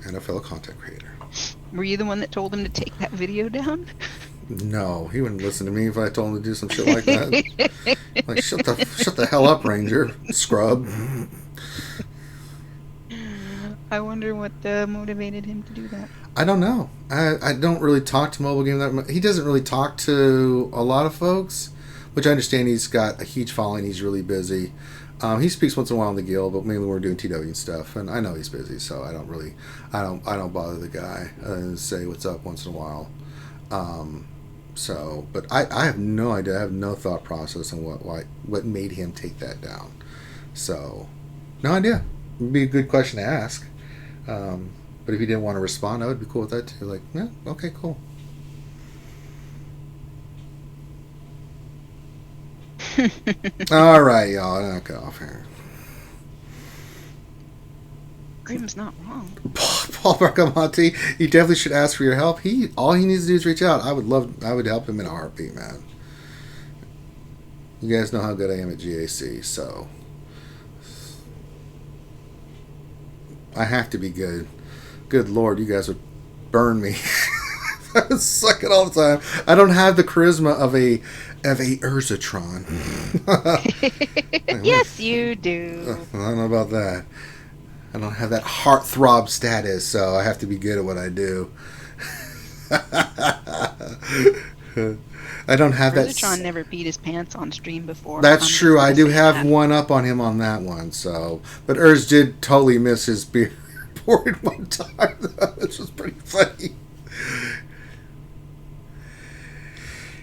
and a fellow content creator. Were you the one that told him to take that video down? No, he wouldn't listen to me if I told him to do some shit like that. Like, shut the hell up, Ranger. Scrub. I wonder what motivated him to do that. I don't know. I don't really talk to Mobile Game that much. He doesn't really talk to a lot of folks, which I understand he's got a huge following. He's really busy. He speaks once in a while in the guild, but mainly we're doing TW and stuff. And I know he's busy, so I don't bother the guy and say what's up once in a while. But I have no idea. I have no thought process on what made him take that down. So, no idea. It'd be a good question to ask. But if he didn't want to respond, I would be cool with that too. Like, yeah, okay, cool. All right, y'all. I'll get off here. Grimm's not wrong. Paul Bracamonte, you definitely should ask for your help. All he needs to do is reach out. I would help him in a heartbeat, man. You guys know how good I am at GAC, so I have to be good. Good Lord, you guys would burn me. I would suck it all the time. I don't have the charisma of a Urzatron. Yes, you do. I don't know about that. I don't have that heartthrob status, so I have to be good at what I do. I don't have that. Urzatron never peed his pants on stream before. That's true. I do have one up on him on that one. So, but Urz did totally miss his beard board one time, which was pretty funny.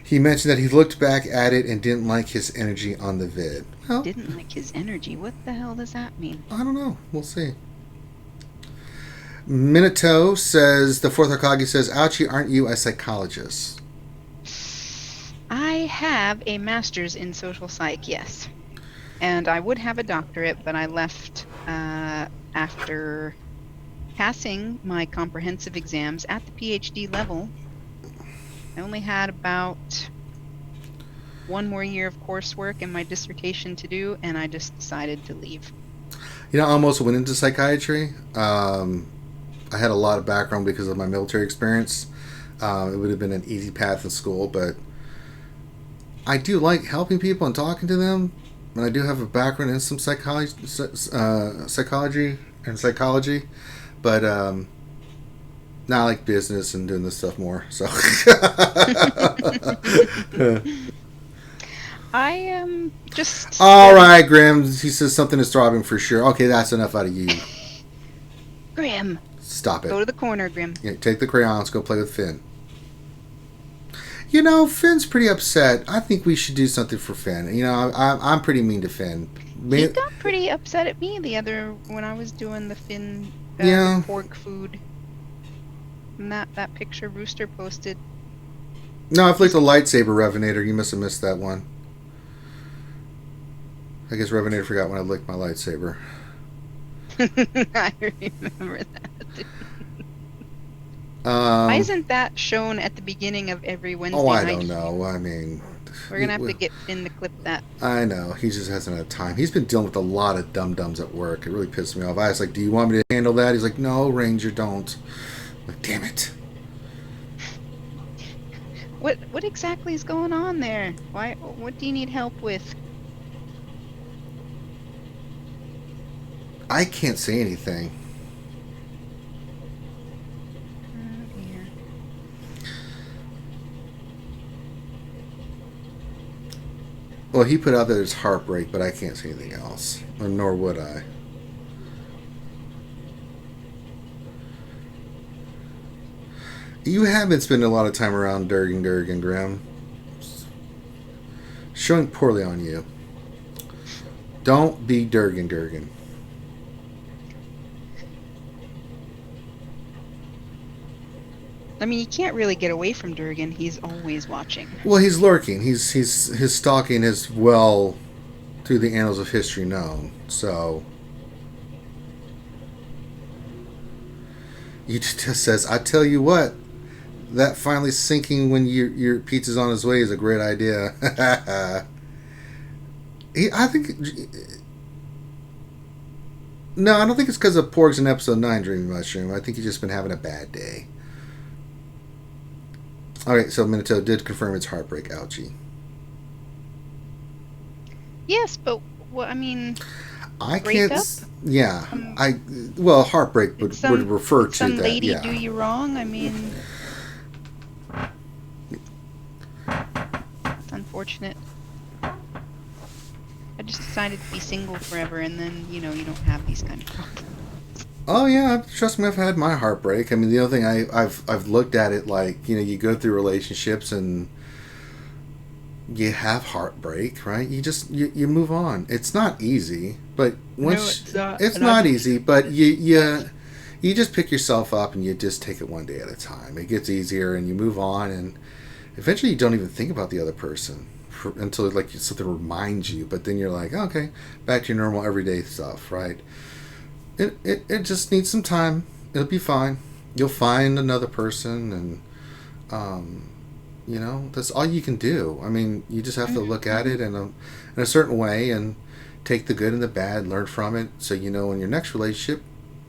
He mentioned that he looked back at it and didn't like his energy on the vid. Well, didn't like his energy? What the hell does that mean? I don't know. We'll see. Minato says, the fourth Hokage says, "Ouchie, aren't you a psychologist?" I have a master's in social psych, yes. And I would have a doctorate, but I left after passing my comprehensive exams at the PhD level. I only had about one more year of coursework and my dissertation to do, and I just decided to leave. You know, I almost went into psychiatry. I had a lot of background because of my military experience. It would have been an easy path in school, but I do like helping people and talking to them. And I do have a background in some psychology and psychology, but now I like business and doing this stuff more. So I am just... All right, Grim. He says something is throbbing for sure. Okay, that's enough out of you. Grim. Stop it. Go to the corner, Grim. Yeah, take the crayons. Go play with Finn. You know, Finn's pretty upset. I think we should do something for Finn. You know, I'm pretty mean to Finn. He got pretty upset at me when I was doing the Finn pork food. And that picture Rooster posted. No, I've licked a lightsaber, Revenator. You must have missed that one. I guess Revenator forgot when I licked my lightsaber. I remember that. Why isn't that shown at the beginning of every Wednesday night? Oh, I don't know. I mean... We're going to have to get Finn to clip that. I know. He just hasn't had time. He's been dealing with a lot of dum-dums at work. It really pissed me off. I was like, do you want me to handle that? He's like, no, Ranger, don't. I'm like, damn it. What exactly is going on there? What do you need help with? I can't say anything. Well, he put out that it's heartbreak, but I can't say anything else. Or nor would I. You have been spending a lot of time around Durgan Grim. Showing poorly on you. Don't be Durgan. I mean, you can't really get away from Durgan. He's always watching. Well, he's lurking. His stalking is well through the annals of history known. So he just says, "I tell you what, that finally sinking when your pizza's on its way is a great idea. I think. No, I don't think it's because of Porgs in episode 9 Dreaming Mushroom. I think he's just been having a bad day. Alright, so Minato did confirm it's heartbreak. Ouchie. Yes, but what I mean. I breakup? can't. Yeah, well, heartbreak would refer to some that. lady Yeah. do you wrong? I mean, it's unfortunate. I just decided to be single forever, and then you don't have these kind of problems. Oh yeah, trust me, I've had my heartbreak. I mean, the other thing I've looked at it like you go through relationships and you have heartbreak, right? You just you move on. It's not easy, but once it's not easy, but you just pick yourself up and you just take it one day at a time. It gets easier and you move on, and eventually you don't even think about the other person until like something reminds you. But then you're like, okay, back to your normal everyday stuff, right? It just needs some time. It'll be fine. You'll find another person, and that's all you can do. I mean, you just have to look at it in a certain way and take the good and the bad, learn from it, so in your next relationship,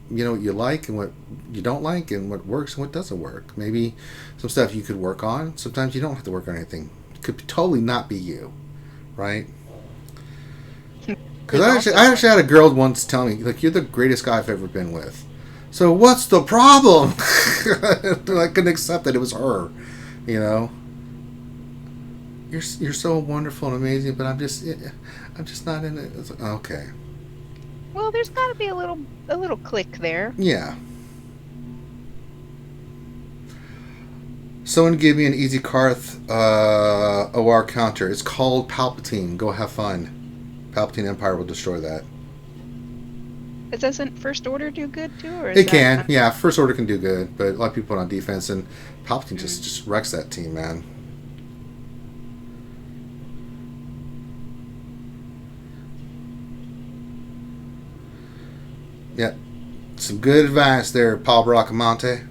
you know what you like and what you don't like, and what works and what doesn't work. Maybe some stuff you could work on. Sometimes you don't have to work on anything. It could totally not be you, right? Because I actually had a girl once tell me, like, you're the greatest guy I've ever been with. So what's the problem? I couldn't accept that it was her. You're so wonderful and amazing, but I'm just not in it. It's like, okay. Well, there's got to be a little click there. Yeah. Someone gave me an Easy Karth OR counter. It's called Palpatine. Go have fun. Palpatine Empire will destroy that. Doesn't First Order do good too? Or it can, yeah. First Order can do good, but a lot of people put on defense, and Palpatine just wrecks that team, man. Yep. Some good advice there, Paul Bracamonte.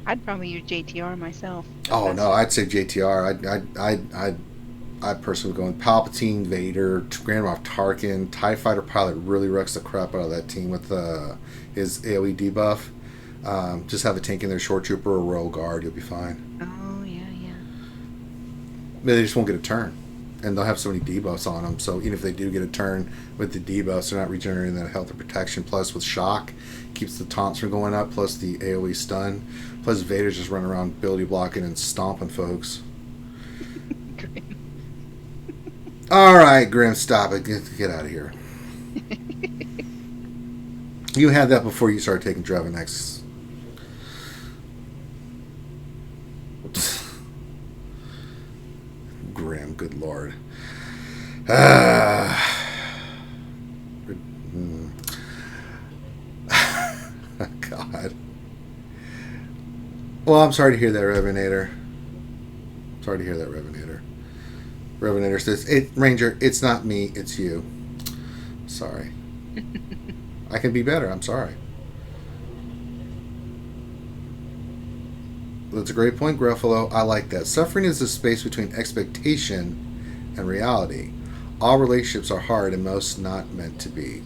I'd probably use JTR myself. Oh no, I'd say JTR. I'd personally go in Palpatine, Vader, Grand Moff Tarkin, TIE Fighter pilot really wrecks the crap out of that team with his AoE debuff. Just have a tank in there, Short Trooper or Royal Guard, you'll be fine. Oh yeah. But they just won't get a turn, and they'll have so many debuffs on them. So even if they do get a turn with the debuffs, they're not regenerating that health or protection. Plus with shock, keeps the taunts from going up. Plus the AoE stun. Plus Vader's just running around ability blocking and stomping folks. All right, Grim, stop it. Get out of here. You had that before you started taking Dravenex. Grim, good lord. God. Well, I'm sorry to hear that, Revenator. Revenator says, Ranger, it's not me, it's you. Sorry. I can be better, I'm sorry. That's a great point, Gruffalo. I like that. Suffering is the space between expectation and reality. All relationships are hard and most not meant to be.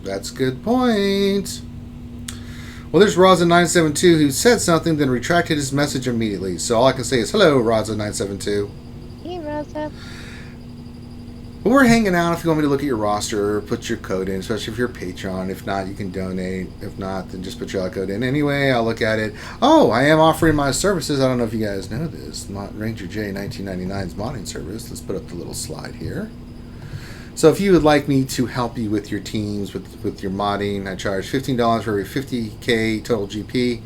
That's a good point. Well, there's Raza972 who said something, then retracted his message immediately. So all I can say is, hello, Raza972. Hey, Raza. Well, we're hanging out. If you want me to look at your roster, put your code in, especially if you're a Patreon. If not, you can donate. If not, then just put your code in. Anyway, I'll look at it. Oh, I am offering my services. I don't know if you guys know this. Ranger J 1999's modding service. Let's put up the little slide here. So if you would like me to help you with your teams, with your modding, I charge $15 for every 50k total GP.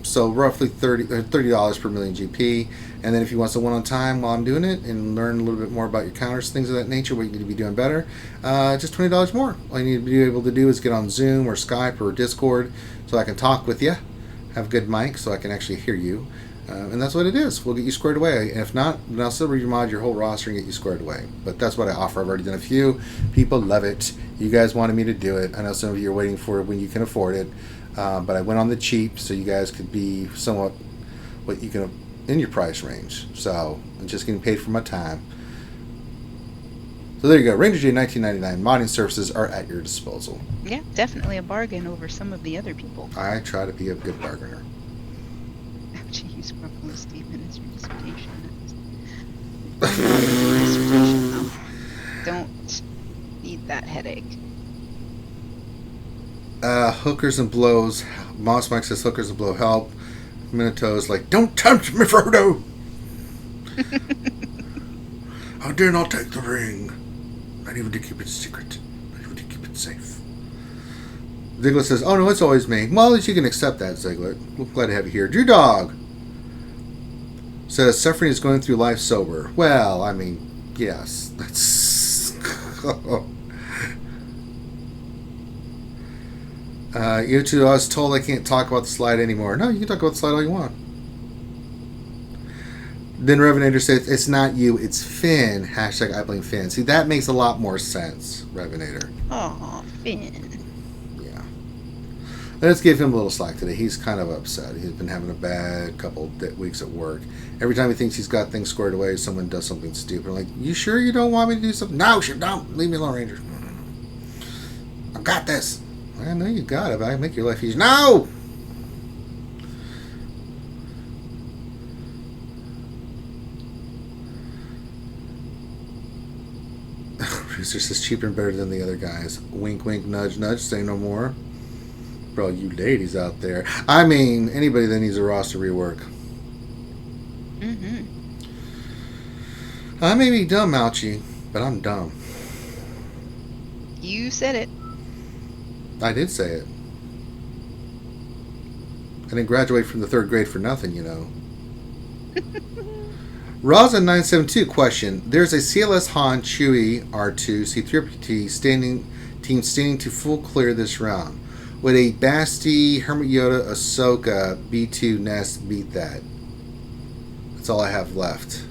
So roughly $30 per million GP. And then if you want some one-on time while I'm doing it and learn a little bit more about your counters, things of that nature, what you need to be doing better, just $20 more. All you need to be able to do is get on Zoom or Skype or Discord so I can talk with you, have a good mic so I can actually hear you. And that's what it is. We'll get you squared away. And if not, then I'll still remod your whole roster and get you squared away. But that's what I offer. I've already done a few. People love it. You guys wanted me to do it. I know some of you are waiting for it when you can afford it. but I went on the cheap so you guys could be somewhat what you can in your price range. So I'm just getting paid for my time. So there you go. Ranger J 1999 modding services are at your disposal. Yeah, definitely a bargain over some of the other people. I try to be a good bargainer. After you scrabble a statement as your dissertation. Dissertation, though. Don't need that headache. Hookers and blows. Moss Mike says hookers and blow help. Minato's like, don't tempt me, Frodo! I dare not take the ring. Not even to keep it secret. Not even to keep it safe. Ziegler says, oh no, it's always me. Well, at least you can accept that, Ziegler. We're glad to have you here. Drew Dog says, suffering is going through life sober. Well, I mean, yes. That's... YouTube, I was told I can't talk about the slide anymore. No, you can talk about the slide all you want. Then Revenator says, it's not you, it's Finn. Hashtag I blame Finn. See, that makes a lot more sense, Revenator. Aw, Finn. Yeah. Let's give him a little slack today. He's kind of upset. He's been having a bad couple weeks at work. Every time he thinks he's got things squared away, someone does something stupid. I'm like, you sure you don't want me to do something? No, you don't. Leave me alone, Ranger. I've got this. I know you got it, but I make your life easy. No! Rooster says cheaper and better than the other guys. Wink, wink, nudge, nudge. Say no more. Bro, you ladies out there. I mean, anybody that needs a roster rework. Mm-hmm. I may be dumb, Ouchie, but I'm dumb. You said it. I did say it. I didn't graduate from the 3rd grade for nothing, you know. Rosin972 question. There's a CLS Han Chewie R2 C3PT team standing to full clear this round. Would a Basti, Hermit Yoda, Ahsoka, B2 Nest beat that? That's all I have left.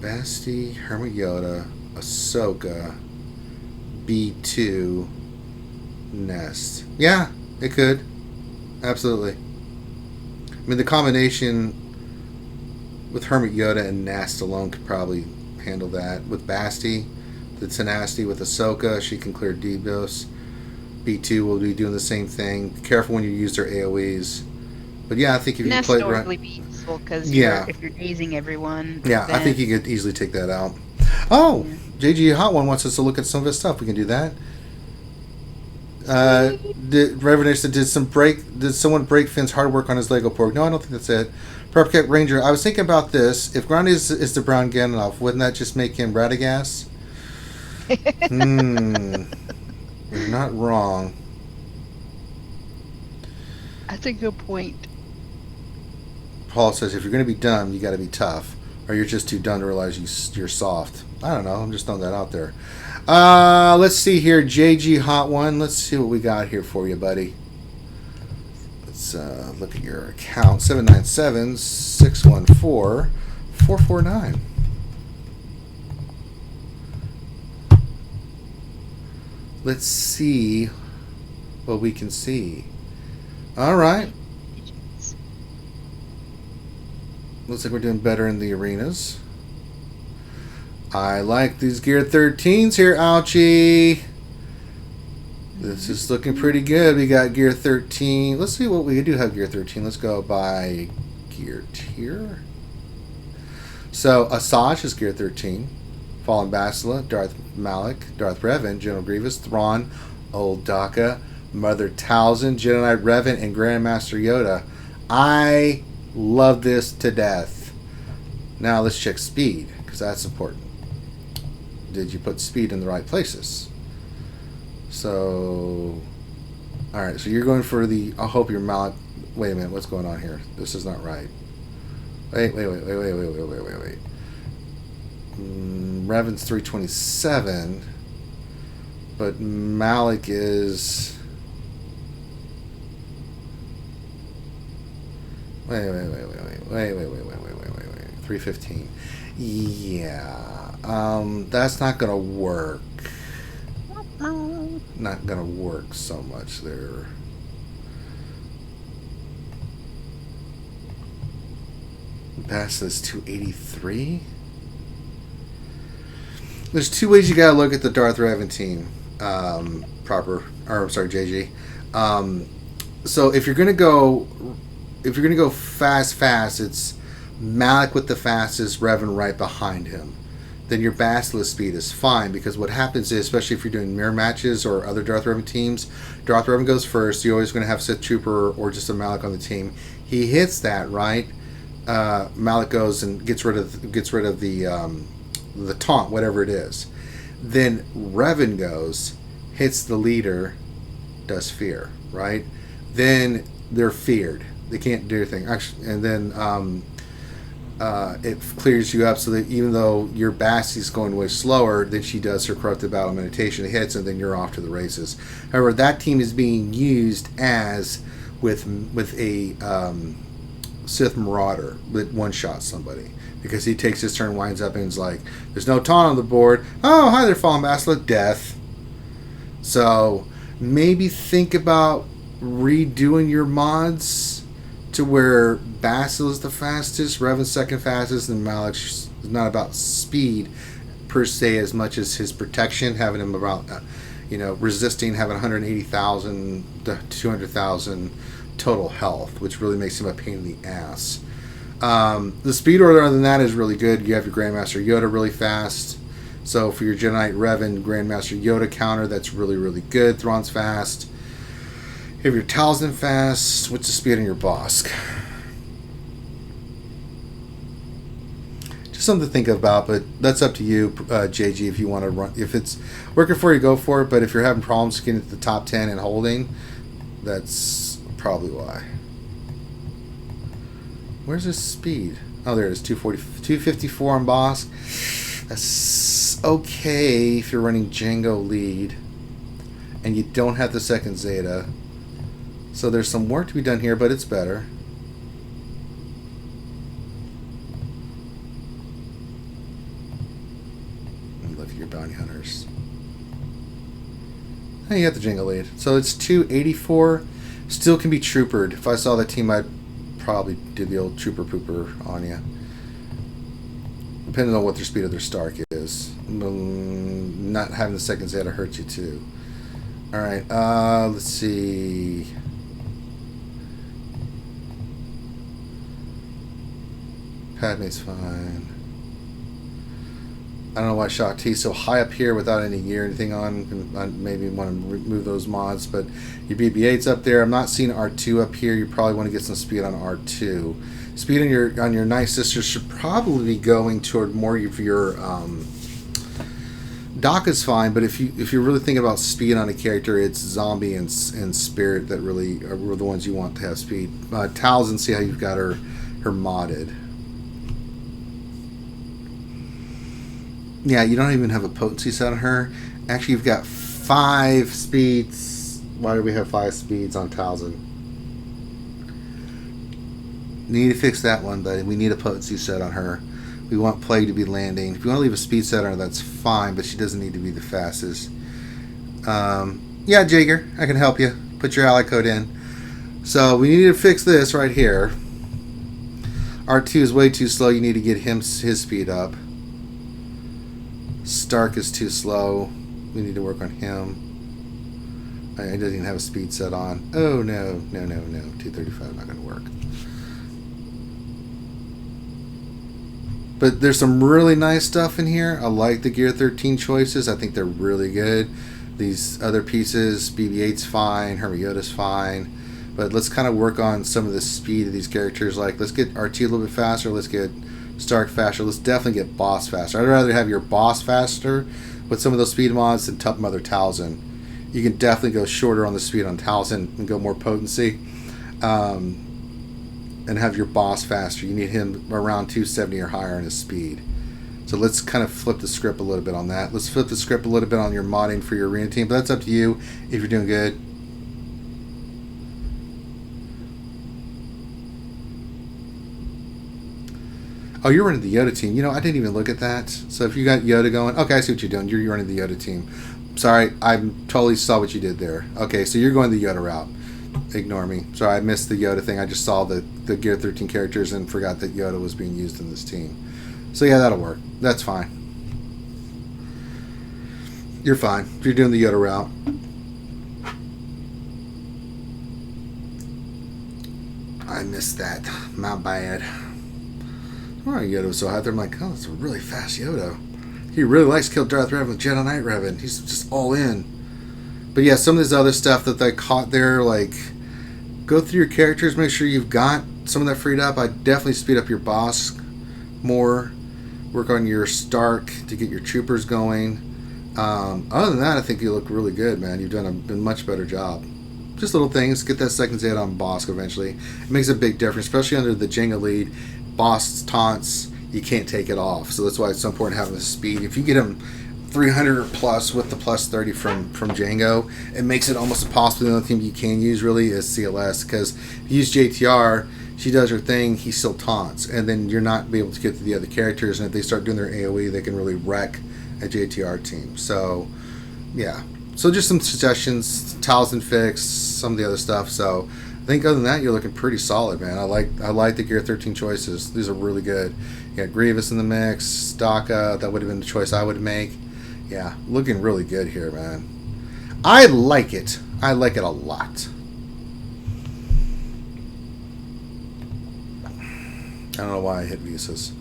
Basti, Hermit Yoda, Ahsoka, B2 Nest. Yeah, it could. Absolutely. I mean, the combination with Hermit Yoda and Nast alone could probably handle that. With Basti, the tenacity with Ahsoka, she can clear DDoS. B2 will be doing the same thing. Be careful when you use their AoEs. But yeah, I think if you play right, right, be useful because yeah, if you're dazing everyone. Yeah, I think you could easily take that out. Oh, yeah. JG Hot One wants us to look at some of his stuff. We can do that. Revenant said, did someone break Finn's hard work on his Lego port? No, I don't think that's it. Prepcat Ranger, I was thinking about this. If Grundy is the brown Gandalf, wouldn't that just make him Radagast? You're not wrong. That's a good point. Paul says, if you're going to be dumb, you got to be tough. Or you're just too dumb to realize you're soft. I don't know. I'm just throwing that out there. Let's see here. JG Hot One. Let's see what we got here for you, buddy. Let's look at your account. 797-614-449. Let's see what we can see. All right. Looks like we're doing better in the arenas. I like these Gear 13s here, Ouchie. This is looking pretty good. We got Gear 13. Let's see what we do have Gear 13. Let's go by Gear tier. So, Asajj is Gear 13. Fallen Bastila, Darth Malak, Darth Revan, General Grievous, Thrawn, Old Daka, Mother Talzin, Jedi Knight Revan, and Grandmaster Yoda. I love this to death. Now let's check speed, because that's important. Did you put speed in the right places? So, alright, so you're going for the, I hope your Malak, wait a minute, what's going on here? This is not right. Wait. Revan's 327, but Malak is... Wait. 315. Yeah. That's not gonna work. not gonna work so much there. Basilisk 283. There's two ways you gotta look at the Darth Revan team. JG. So if you're gonna go fast, it's Malik with the fastest, Revan right behind him. Then your Basilisk speed is fine, because what happens is, especially if you're doing mirror matches or other Darth Revan teams, Darth Revan goes first. You're always going to have Sith Trooper or just a Malik on the team. He hits that, right? Malik goes and gets rid of the taunt, whatever it is. Then Revan goes, hits the leader, does fear, right? Then they're feared. They can't do anything. Actually, and then it clears you up so that even though your Bassie's going way slower, then she does her Corrupted Battle Meditation, hits, and then you're off to the races. However, that team is being used as with a Sith Marauder that one-shots somebody, because he takes his turn, winds up, and is like, there's no taunt on the board. Oh, hi there, Fallen Basilisk. Death. So maybe think about redoing your mods to where Basil is the fastest, Revan's second fastest, and Malik's not about speed per se as much as his protection, having him about, resisting, having 180,000 to 200,000 total health, which really makes him a pain in the ass. The speed order other than that is really good. You have your Grandmaster Yoda really fast. So for your Jedi Knight Revan Grandmaster Yoda counter, that's really, really good. Thrawn's fast. You have your Talzin fast. What's the speed on your Bosk? Just something to think about, but that's up to you, JG, if you want to run. If it's working for you, go for it. But if you're having problems getting to the top 10 and holding, that's probably why. Where's his speed? Oh, there it is, 254 on Bosk. That's okay if you're running Django lead and you don't have the second Zeta. So there's some work to be done here, but it's better. And look at your bounty hunters. And you got the Django lead. So it's 284. Still can be troopered. If I saw that team, I'd probably do the old trooper pooper on you. Depending on what their speed of their Stark is. Not having the second Zeta hurts you too. Alright, let's see. Padme's fine. I don't know why Shaak Ti's so high up here without any gear or anything on. I maybe want to remove those mods, but your BB-8's up there. I'm not seeing R2 up here. You probably want to get some speed on R2. Speed on your Night Sisters should probably be going toward more of your Doc is fine, but if you're really thinking about speed on a character, it's Zombie and Spirit that really are the ones you want to have speed. Talzin, see how you've got her modded. Yeah, you don't even have a potency set on her. Actually, you've got 5 speeds. Why do we have 5 speeds on Talzin? Need to fix that one, but we need a potency set on her. We want Plague to be landing. If you want to leave a speed set on her, that's fine, but she doesn't need to be the fastest. Yeah, Jaeger, I can help you. Put your ally code in. So we need to fix this right here. R2 is way too slow. You need to get his speed up. Stark is too slow. We need to work on him. He doesn't even have a speed set on. Oh, no. 235, not going to work. But there's some really nice stuff in here. I like the Gear 13 choices. I think they're really good. These other pieces, BB-8's fine, Hermiota's fine. But let's kind of work on some of the speed of these characters. Like, let's get RT a little bit faster. Let's get Stark faster. Let's definitely get Boss faster. I'd rather have your Boss faster with some of those speed mods than Tough Mother Talzin. You can definitely go shorter on the speed on Talzin and go more potency. And have your Boss faster. You need him around 270 or higher in his speed. So let's kind of flip the script a little bit on that. Let's flip the script a little bit on your modding for your arena team, but that's up to you if you're doing good. Oh, you're running the Yoda team. You know, I didn't even look at that. So if you got Yoda going, okay, I see what you're doing. You're running the Yoda team. Sorry, I totally saw what you did there. Okay, so you're going the Yoda route. Ignore me. Sorry, I missed the Yoda thing. I just saw the Gear 13 characters and forgot that Yoda was being used in this team. So yeah, that'll work. That's fine. You're fine. You're doing the Yoda route. I missed that. My bad. Oh, Yoda was so hot there. I'm like, oh, that's a really fast Yoda. He really likes to kill Darth Revan with Jedi Knight Revan. He's just all in. But yeah, some of this other stuff that they caught there, like, go through your characters, make sure you've got some of that freed up. I definitely speed up your boss more. Work on your Stark to get your troopers going. Other than that, I think you look really good, man. You've done a much better job. Just little things. Get that second hit on Bosk eventually. It makes a big difference, especially under the Jenga lead. Boss taunts, you can't take it off. So that's why it's so important having the speed. If you get him 300 or plus with the plus 30 from Django, it makes it almost impossible. The only thing you can use really is CLS, because if you use JTR, she does her thing, he still taunts, and then you're not be able to get to the other characters, and if they start doing their AoE, they can really wreck a JTR team. So yeah, so just some suggestions, Talisman fix, some of the other stuff. So I think other than that, you're looking pretty solid, man. I like the Gear 13 choices. These are really good. You got Grievous in the mix, Staka, that would have been the choice I would make. Yeah, looking really good here, man. I like it. I like it a lot. I don't know why I hit visas.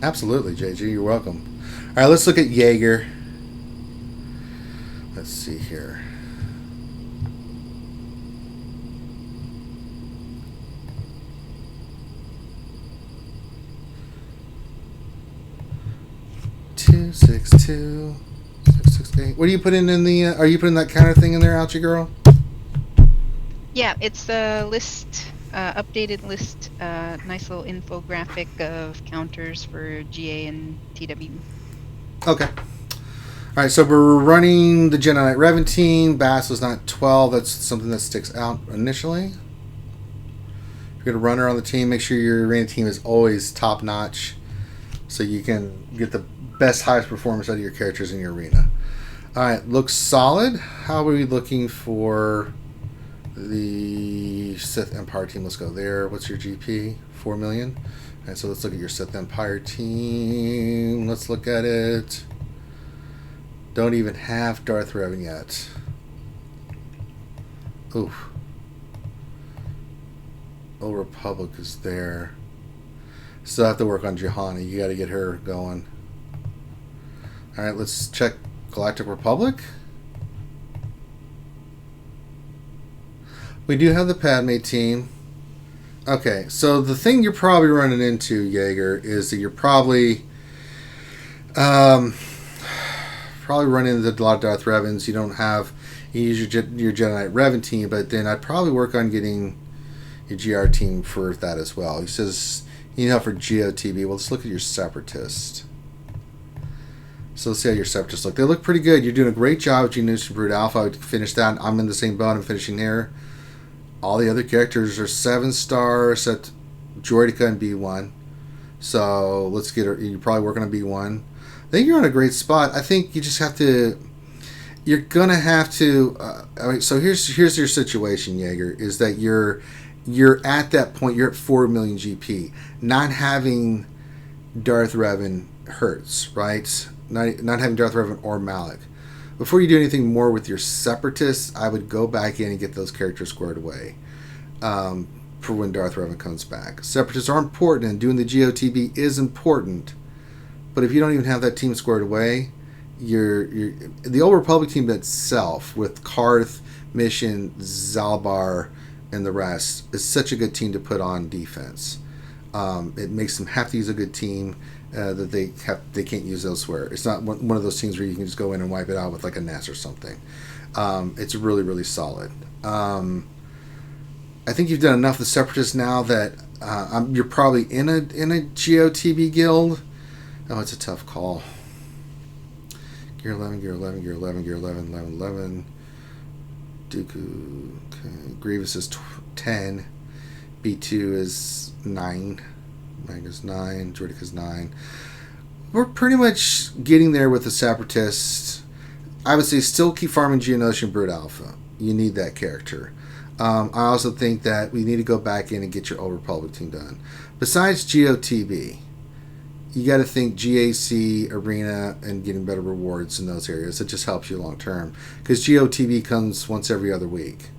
Absolutely, JG. You're welcome. All right, let's look at Jaeger. Let's see here. Two, 6, 2, 6, 6, 8. What are you putting in the? Are you putting that counter thing in there, Ouchie girl? Yeah, it's the list, updated list, nice little infographic of counters for GA and TW. Okay. All right, so we're running the Jedi Knight Revan team. Bass was not 12. That's something that sticks out initially. If you're going to runner on the team, make sure your arena team is always top notch, so you can get the best, highest performance out of your characters in your arena. All right, looks solid. How are we looking for the Sith Empire team? Let's go there. What's your GP? 4 million. All right, so let's look at your Sith Empire team. Let's look at it. Don't even have Darth Revan yet. Oof. Old Republic is there. Still have to work on Johanna. You got to get her going. All right, let's check Galactic Republic. We do have the Padme team. Okay, so the thing you're probably running into, Jaeger, is that you're probably running into a lot of Darth Revans. You don't have, you use your Jedi Knight Revan team, but then I'd probably work on getting your GR team for that as well. He says you need help for GOTB. Well, let's look at your Separatist. So let's see how your Separatists look. They look pretty good. You're doing a great job with Geonosis and Brood Alpha. I would finish that. I'm in the same boat. I'm finishing here. All the other characters are 7-star, except Droidica and B1. So let's get her. You're probably working on B1. I think you're in a great spot. I think you just have to. You're gonna have to. So here's your situation, Jaeger. Is that you're at that point. You're at 4 million GP. Not having Darth Revan hurts, right? Not having Darth Revan or Malak. Before you do anything more with your Separatists, I would go back in and get those characters squared away for when Darth Revan comes back. Separatists are important, and doing the GOTB is important. But if you don't even have that team squared away, the Old Republic team itself, with Karth, Mission, Zalbar, and the rest, is such a good team to put on defense. It makes them have to use a good team that they can't use elsewhere. It's not one of those teams where you can just go in and wipe it out with like a NES or something. It's really, really solid. I think you've done enough of the Separatists now that you're probably in a GOTB guild. Oh, it's a tough call. Gear 11, Gear 11, Gear 11, Gear 11, 11, 11. Dooku. Okay. Grievous is 10. B2 is 9. Magnus 9. Droidic is 9. We're pretty much getting there with the Separatists. I would say still keep farming Geonosian Brood Alpha. You need that character. I also think that we need to go back in and get your Old Republic team done. Besides GOTB, you got to think GAC, Arena, and getting better rewards in those areas. It just helps you long term. Because GOTB comes once every other week.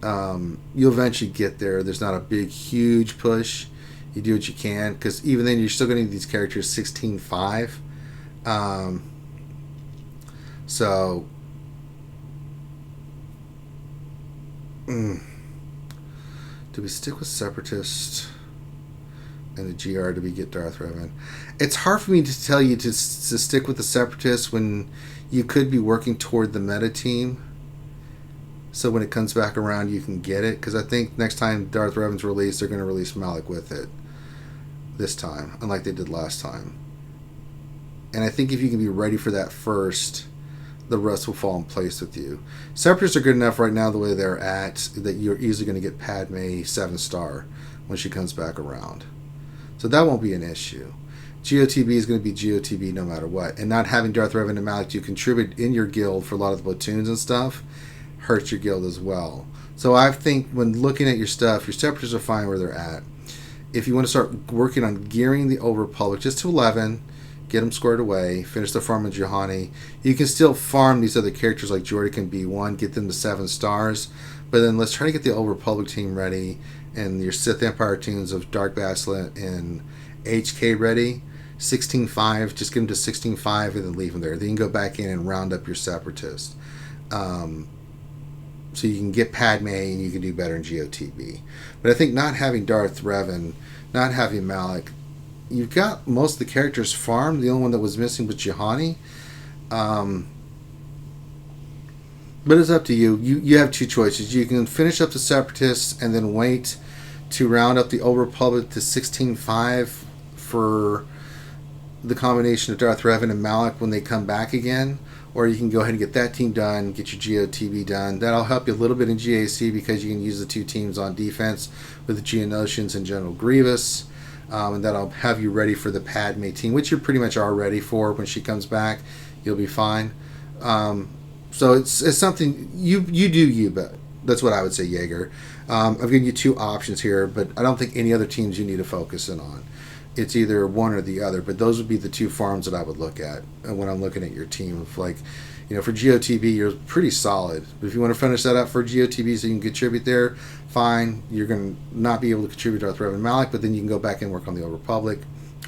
You'll eventually get there. There's not a big, huge push. You do what you can. Because even then, you're still going to need these characters 16.5. So... Do we stick with Separatist and the GR do we get Darth Revan? It's hard for me to tell you to stick with the Separatists when you could be working toward the meta team. So when it comes back around, you can get it. Because I think next time Darth Revan's released, they're going to release Malak with it. This time, unlike they did last time. And I think if you can be ready for that first, the rest will fall in place with you. Separatists are good enough right now the way they're at that you're easily going to get Padme 7-star when she comes back around. So that won't be an issue. GOTB is going to be GOTB no matter what. And not having Darth Revan and Malak to contribute in your guild for a lot of the platoons and stuff hurts your guild as well. So I think when looking at your stuff, your Separatists are fine where they're at. If you want to start working on gearing the Old Republic just to 11, get them squared away, finish the farm with Juhani. You can still farm these other characters like Jordan and B1, get them to 7 stars, but then let's try to get the Old Republic team ready and your Sith Empire teams of Dark Basilisk and HK ready. 16.5, just get them to 16.5 and then leave them there. Then you can go back in and round up your Separatists. So you can get Padme and you can do better in GOTB. But I think not having Darth Revan, not having Malak, you've got most of the characters farmed. The only one that was missing was Juhani. But it's up to you. You have two choices. You can finish up the Separatists and then wait to round up the Old Republic to 16.5 for the combination of Darth Revan and Malak when they come back again. Or you can go ahead and get that team done, get your GOTB done. That'll help you a little bit in GAC because you can use the two teams on defense with the Geonosians and General Grievous. And that'll have you ready for the Padme team, which you're pretty much are ready for when she comes back. You'll be fine. So it's something you do you, but that's what I would say, Jaeger. I've given you two options here, but I don't think any other teams you need to focus in on. It's either one or the other, but those would be the two farms that I would look at when I'm looking at your team. Of like, for GOTB, you're pretty solid. But if you want to finish that up for GOTB so you can contribute there, fine. You're going to not be able to contribute to Darth Revan Malak, but then you can go back and work on the Old Republic,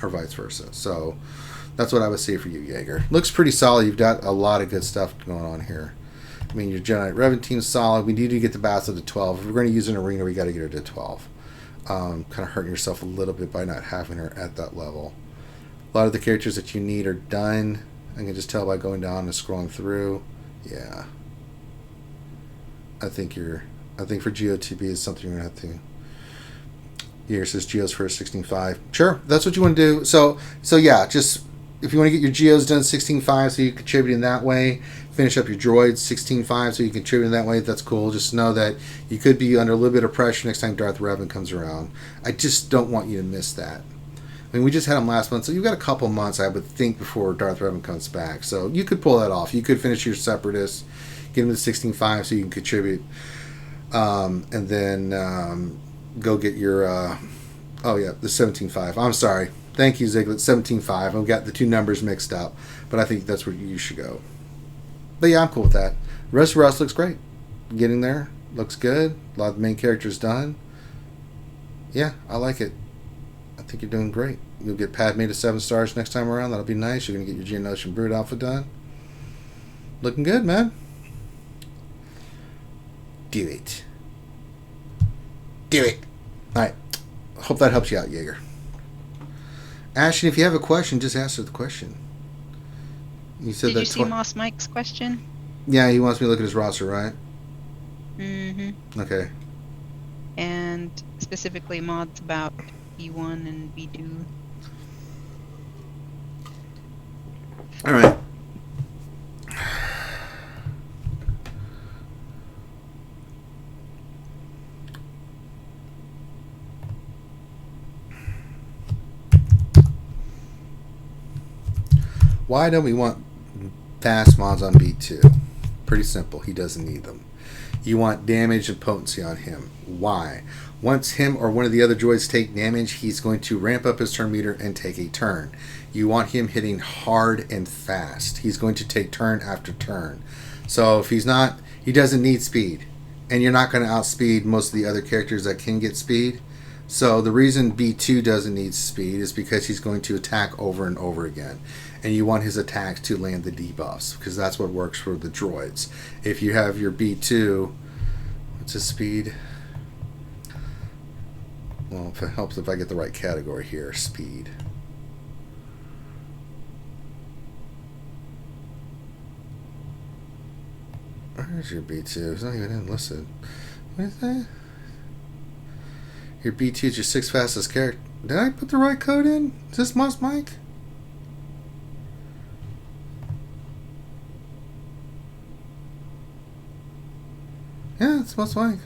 or vice versa. So that's what I would say for you, Jaeger. Looks pretty solid. You've got a lot of good stuff going on here. I mean, your Jedi Revan team's solid. We need to get the Basel to 12. If we're going to use an arena, we got to get her to 12. Kind of hurting yourself a little bit by not having her at that level. A lot of the characters that you need are done. I can just tell by going down and scrolling through. Yeah. I think for GOTB is something you're going to have to... Here it says Geos for 16.5. Sure, that's what you want to do. So yeah, just if you want to get your Geos done 16.5 so you contribute in that way, finish up your Droids 16.5 so you can contribute in that way, that's cool. Just know that you could be under a little bit of pressure next time Darth Revan comes around. I just don't want you to miss that. I mean, we just had him last month, so you've got a couple months, I would think, before Darth Revan comes back. So you could pull that off. You could finish your Separatists, get him to 16.5 so you can contribute, and then go get your, the 17.5. I'm sorry. Thank you, Ziegler. 17.5. I've got the two numbers mixed up, but I think that's where you should go. But yeah, I'm cool with that. The rest of us looks great. Getting there. Looks good. A lot of the main characters done. Yeah, I like it. I think you're doing great. You'll get Padme to 7 stars next time around. That'll be nice. You're going to get your Geonosian Brood Alpha done. Looking good, man. Do it. Do it. Alright. Hope that helps you out, Jaeger. Ashton, if you have a question, just answer the question. You said Did you see Moss Mike's question? Yeah, he wants me to look at his roster, right? Mm-hmm. Okay. And specifically mods about B1 and B2. All right. Why don't we want fast mods on B2? Pretty simple. He doesn't need them. You want damage and potency on him. Why? Once him or one of the other droids take damage, he's going to ramp up his turn meter and take a turn. You want him hitting hard and fast. He's going to take turn after turn. So if he's not, he doesn't need speed. And you're not going to outspeed most of the other characters that can get speed. So the reason B2 doesn't need speed is because he's going to attack over and over again. And you want his attacks to land the debuffs, because that's what works for the droids. If you have your B2, what's his speed? Well, if it helps if I get the right category here, speed. Where's your B2? It's not even enlisted. What is that? Your B2 is your 6th fastest character. Did I put the right code in? Is this Moss Mike? Yeah, it's Moss Mike.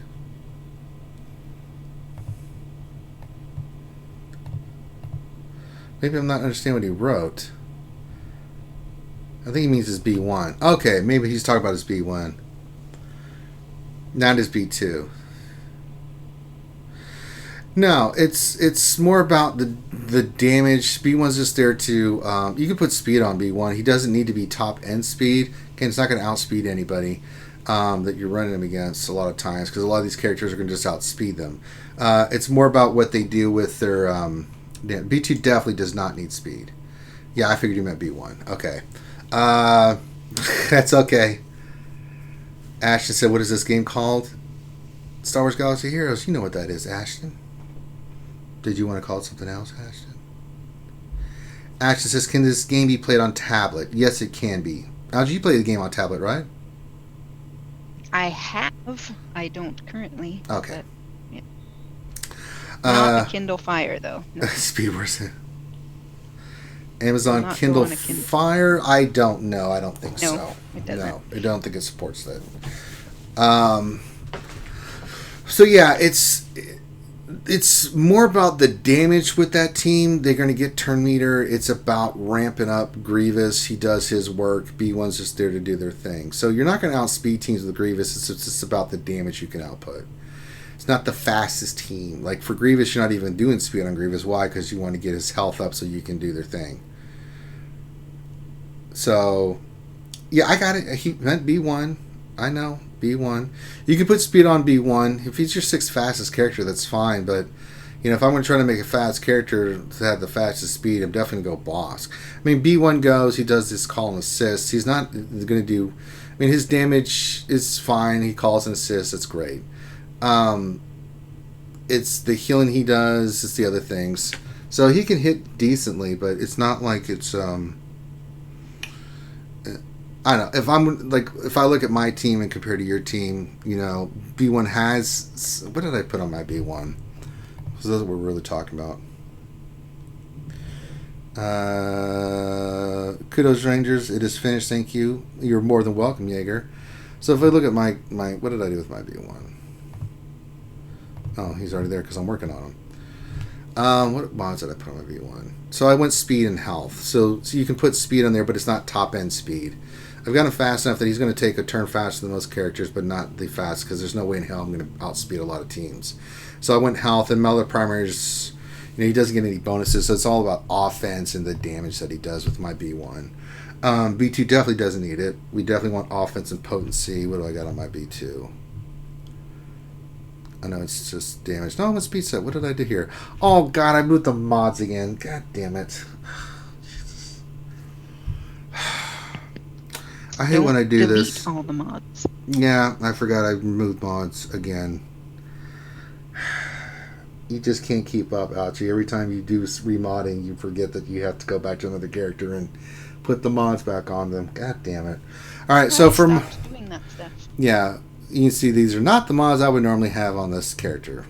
Maybe I'm not understanding what he wrote. I think he means his B1. Okay, maybe he's talking about his B1. Not his B2. No, it's more about the damage. B1's just there to... you can put speed on B1. He doesn't need to be top end speed. Okay, it's not going to outspeed anybody that you're running him against a lot of times, because a lot of these characters are going to just outspeed them. It's more about what they do with their... B2 definitely does not need speed. Yeah, I figured you meant B1. Okay. That's okay. Ashton said, what is this game called? Star Wars Galaxy Heroes. You know what that is, Ashton. Did you want to call it something else, Ashton? Ashton says, can this game be played on tablet? Yes, it can be. Algie, you play the game on tablet, right? I have. I don't currently. Okay. But, yeah. Not a Kindle Fire, though. No. Speedwars. Amazon Kindle Fire? I don't know. I don't think so. It doesn't. No, I don't think it supports that. So yeah, it's more about the damage with that team. They're going to get turn meter. It's about ramping up Grievous. He does his work. B1's just there to do their thing. So you're not going to outspeed teams with Grievous. It's just about the damage you can output. It's not the fastest team. Like for Grievous, you're not even doing speed on Grievous. Why? Because you want to get his health up so you can do their thing. So, yeah, I got it. He meant B1. I know, B1. You can put speed on B1. If he's your 6th fastest character, that's fine. But, you know, if I'm going to try to make a fast character to have the fastest speed, I'm definitely going to go Bosk. I mean, B1 goes, he does this call and assist. He's not going to do... I mean, his damage is fine. He calls and assists. That's great. It's the healing he does. It's the other things. So he can hit decently, but it's not like it's... I don't know. If I look at my team and compare to your team, you know, B1 has... What did I put on my B1? Because that's what we're really talking about. Kudos, Rangers. It is finished. Thank you. You're more than welcome, Jaeger. So if I look at my... What did I do with my B1? Oh, he's already there because I'm working on him. What mods did I put on my V1? So I went speed and health. So you can put speed on there, but it's not top end speed. I've got him fast enough that he's going to take a turn faster than most characters, but not the fast, because there's no way in hell I'm going to outspeed a lot of teams. So I went health, and my other primaries, you know, he doesn't get any bonuses, so it's all about offense and the damage that he does with my B1. B2 definitely doesn't need it. We definitely want offense and potency. What do I got on my B2? I know it's just damage. No, I'm a speed set. What did I do here? Oh, God, I moved the mods again. God damn it. Jesus. I hate when I do this. All the mods. Yeah, I forgot I removed mods again. You just can't keep up, Ouchie. Every time you do remodding, you forget that you have to go back to another character and put the mods back on them. God damn it. All right, so from... doing that stuff. Yeah. You can see these are not the mods I would normally have on this character.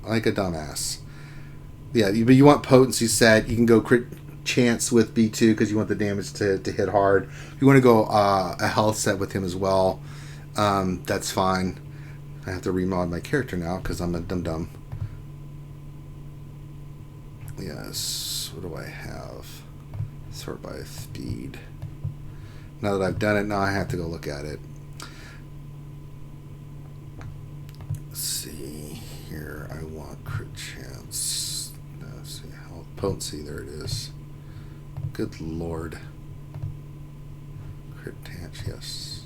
Like a dumbass. Yeah, but you want potency set. You can go crit chance with B2 because you want the damage to hit hard. You want to go a health set with him as well. That's fine. I have to remod my character now because I'm a dum-dum. Yes. What do I have? Sort by speed. Now that I've done it, now I have to go look at it. Let's see here. I want crit chance. Let's see, health potency. There it is. Good lord. Crit chance, yes.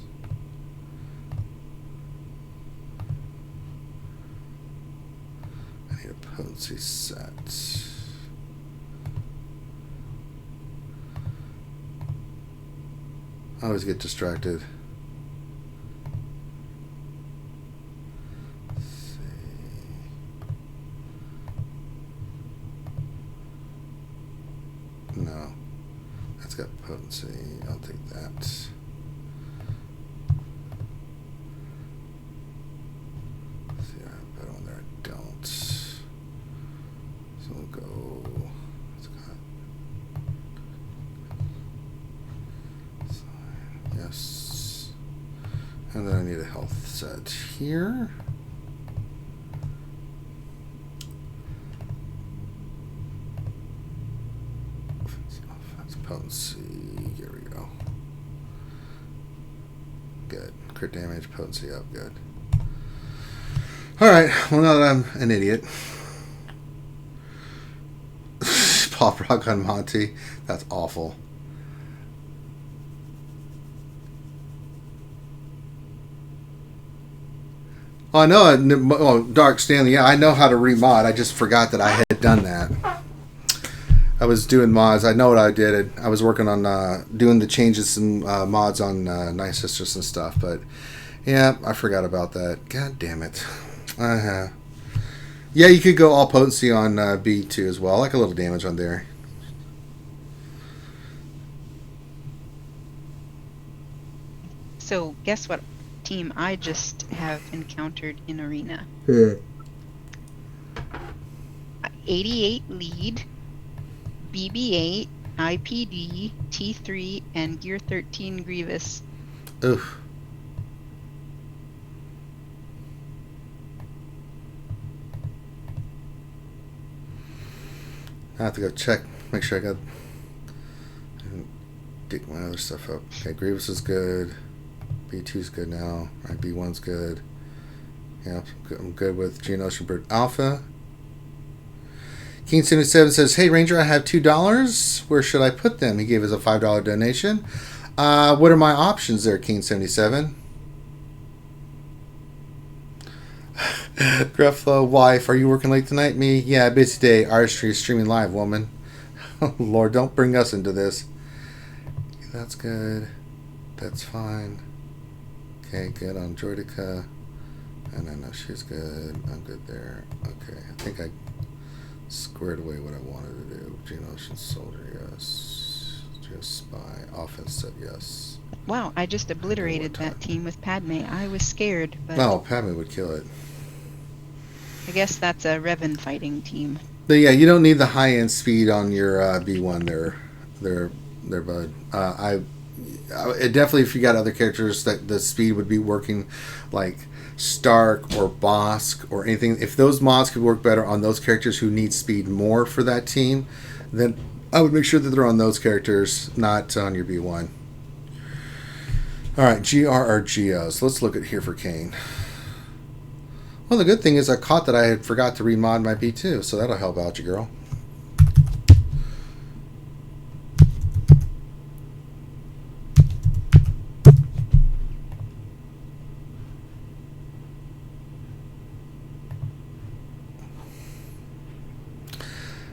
I need a potency set. I always get distracted. Let's see. No. That's got potency. I'll take that. Let's see, I have a better one there. I don't. So we'll go. It's got. Yes. And then I need a health set here. Offense potency. Here we go. Good. Crit damage, potency up. Good. Alright. Well, now that I'm an idiot. Pop rock on Monty. That's awful. Oh, I know. Oh, Dark Stanley. Yeah, I know how to remod. I just forgot that I had done that. I was doing mods. I know what I did. I was working on doing the changes and mods on Night Sisters and stuff. But yeah, I forgot about that. God damn it. Yeah, you could go all potency on B2 as well. I like a little damage on there. So guess what team I just have encountered in arena? 88 lead, BB8, IPD, T3, and Gear 13 Grievous. Oof. I have to go check, make sure I got. Dig my other stuff up. Okay, Grievous is good. B2's good now. Right, B1's good. Yeah, I'm good with Geonosian Bird Alpha. King77 says, "Hey Ranger, I have $2. Where should I put them?" He gave us a $5 donation. What are my options there, King77? Gruffalo, wife, are you working late tonight? Me? Yeah, busy day. Artistry is streaming live, woman. Oh, Lord, don't bring us into this. That's good. That's fine. Okay, good on Droidica. And I know she's good. I'm good there. Okay, I think I squared away what I wanted to do. Geonosian Soldier, yes. Just Spy. Offense set, yes. Wow, I just obliterated that team with Padme. I was scared, but No, Padme would kill it. I guess that's a Revan fighting team. But yeah, you don't need the high-end speed on your B1 there, bud. It definitely, if you got other characters that the speed would be working, like Stark or Bosk or anything, if those mods could work better on those characters who need speed more for that team, then I would make sure that they're on those characters, not on your B1. Alright, GRRGOs. Let's look at here for Kane. Well, the good thing is I caught that I had forgot to remod my B2, so that'll help out you, girl.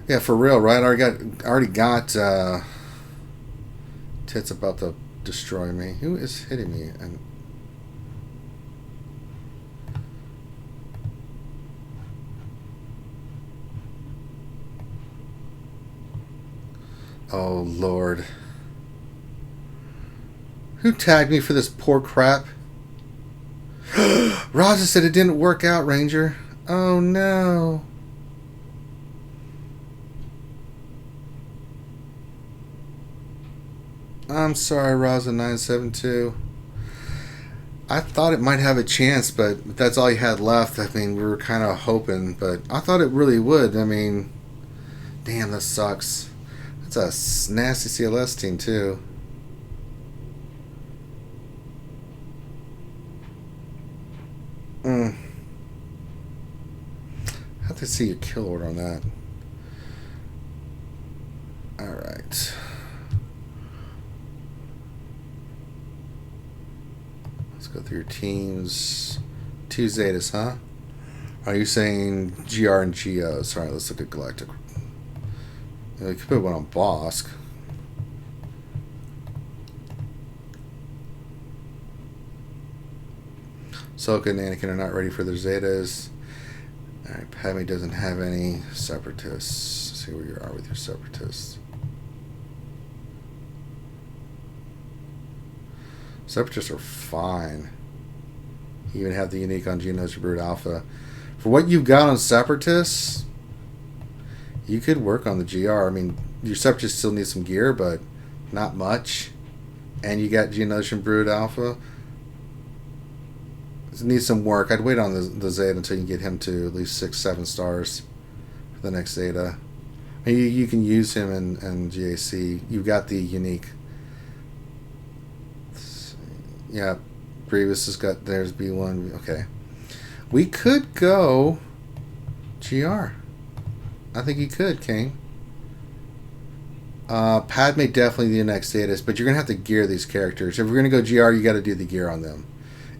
Yeah, for real, right? I already got Tits about to destroy me. Who is hitting me? And oh Lord, who tagged me for this poor crap? Raza said it didn't work out, Ranger. Oh no. I'm sorry, Raza972. I thought it might have a chance, but that's all you had left. I mean, we were kind of hoping, but I thought it really would. I mean, damn, that sucks. It's a nasty CLS team too. I have to see your kill order on that. Alright. Let's go through your teams. 2 Zetas, huh? Are you saying GR and GOs? Alright, let's look at Galactic. We could put one on Bosk. Ahsoka and Anakin are not ready for their Zetas. Alright, Padme doesn't have any Separatists. Let's see where you are with your Separatists. Separatists are fine. You even have the unique on Geonosis Brood Alpha. For what you've got on Separatists, you could work on the GR. I mean, your Separatists still need some gear, but not much. And you got Geonosis Brood Alpha. It needs some work. I'd wait on the Zeta until you can get him to at least 6-7 stars for the next Zeta. I mean, you can use him in GAC. You've got the unique. Yeah, Grievous has got, there's B1. Okay. We could go GR. I think you could, Kane. Padme definitely the next status, but you're going to have to gear these characters. If we're going to go GR, you got to do the gear on them.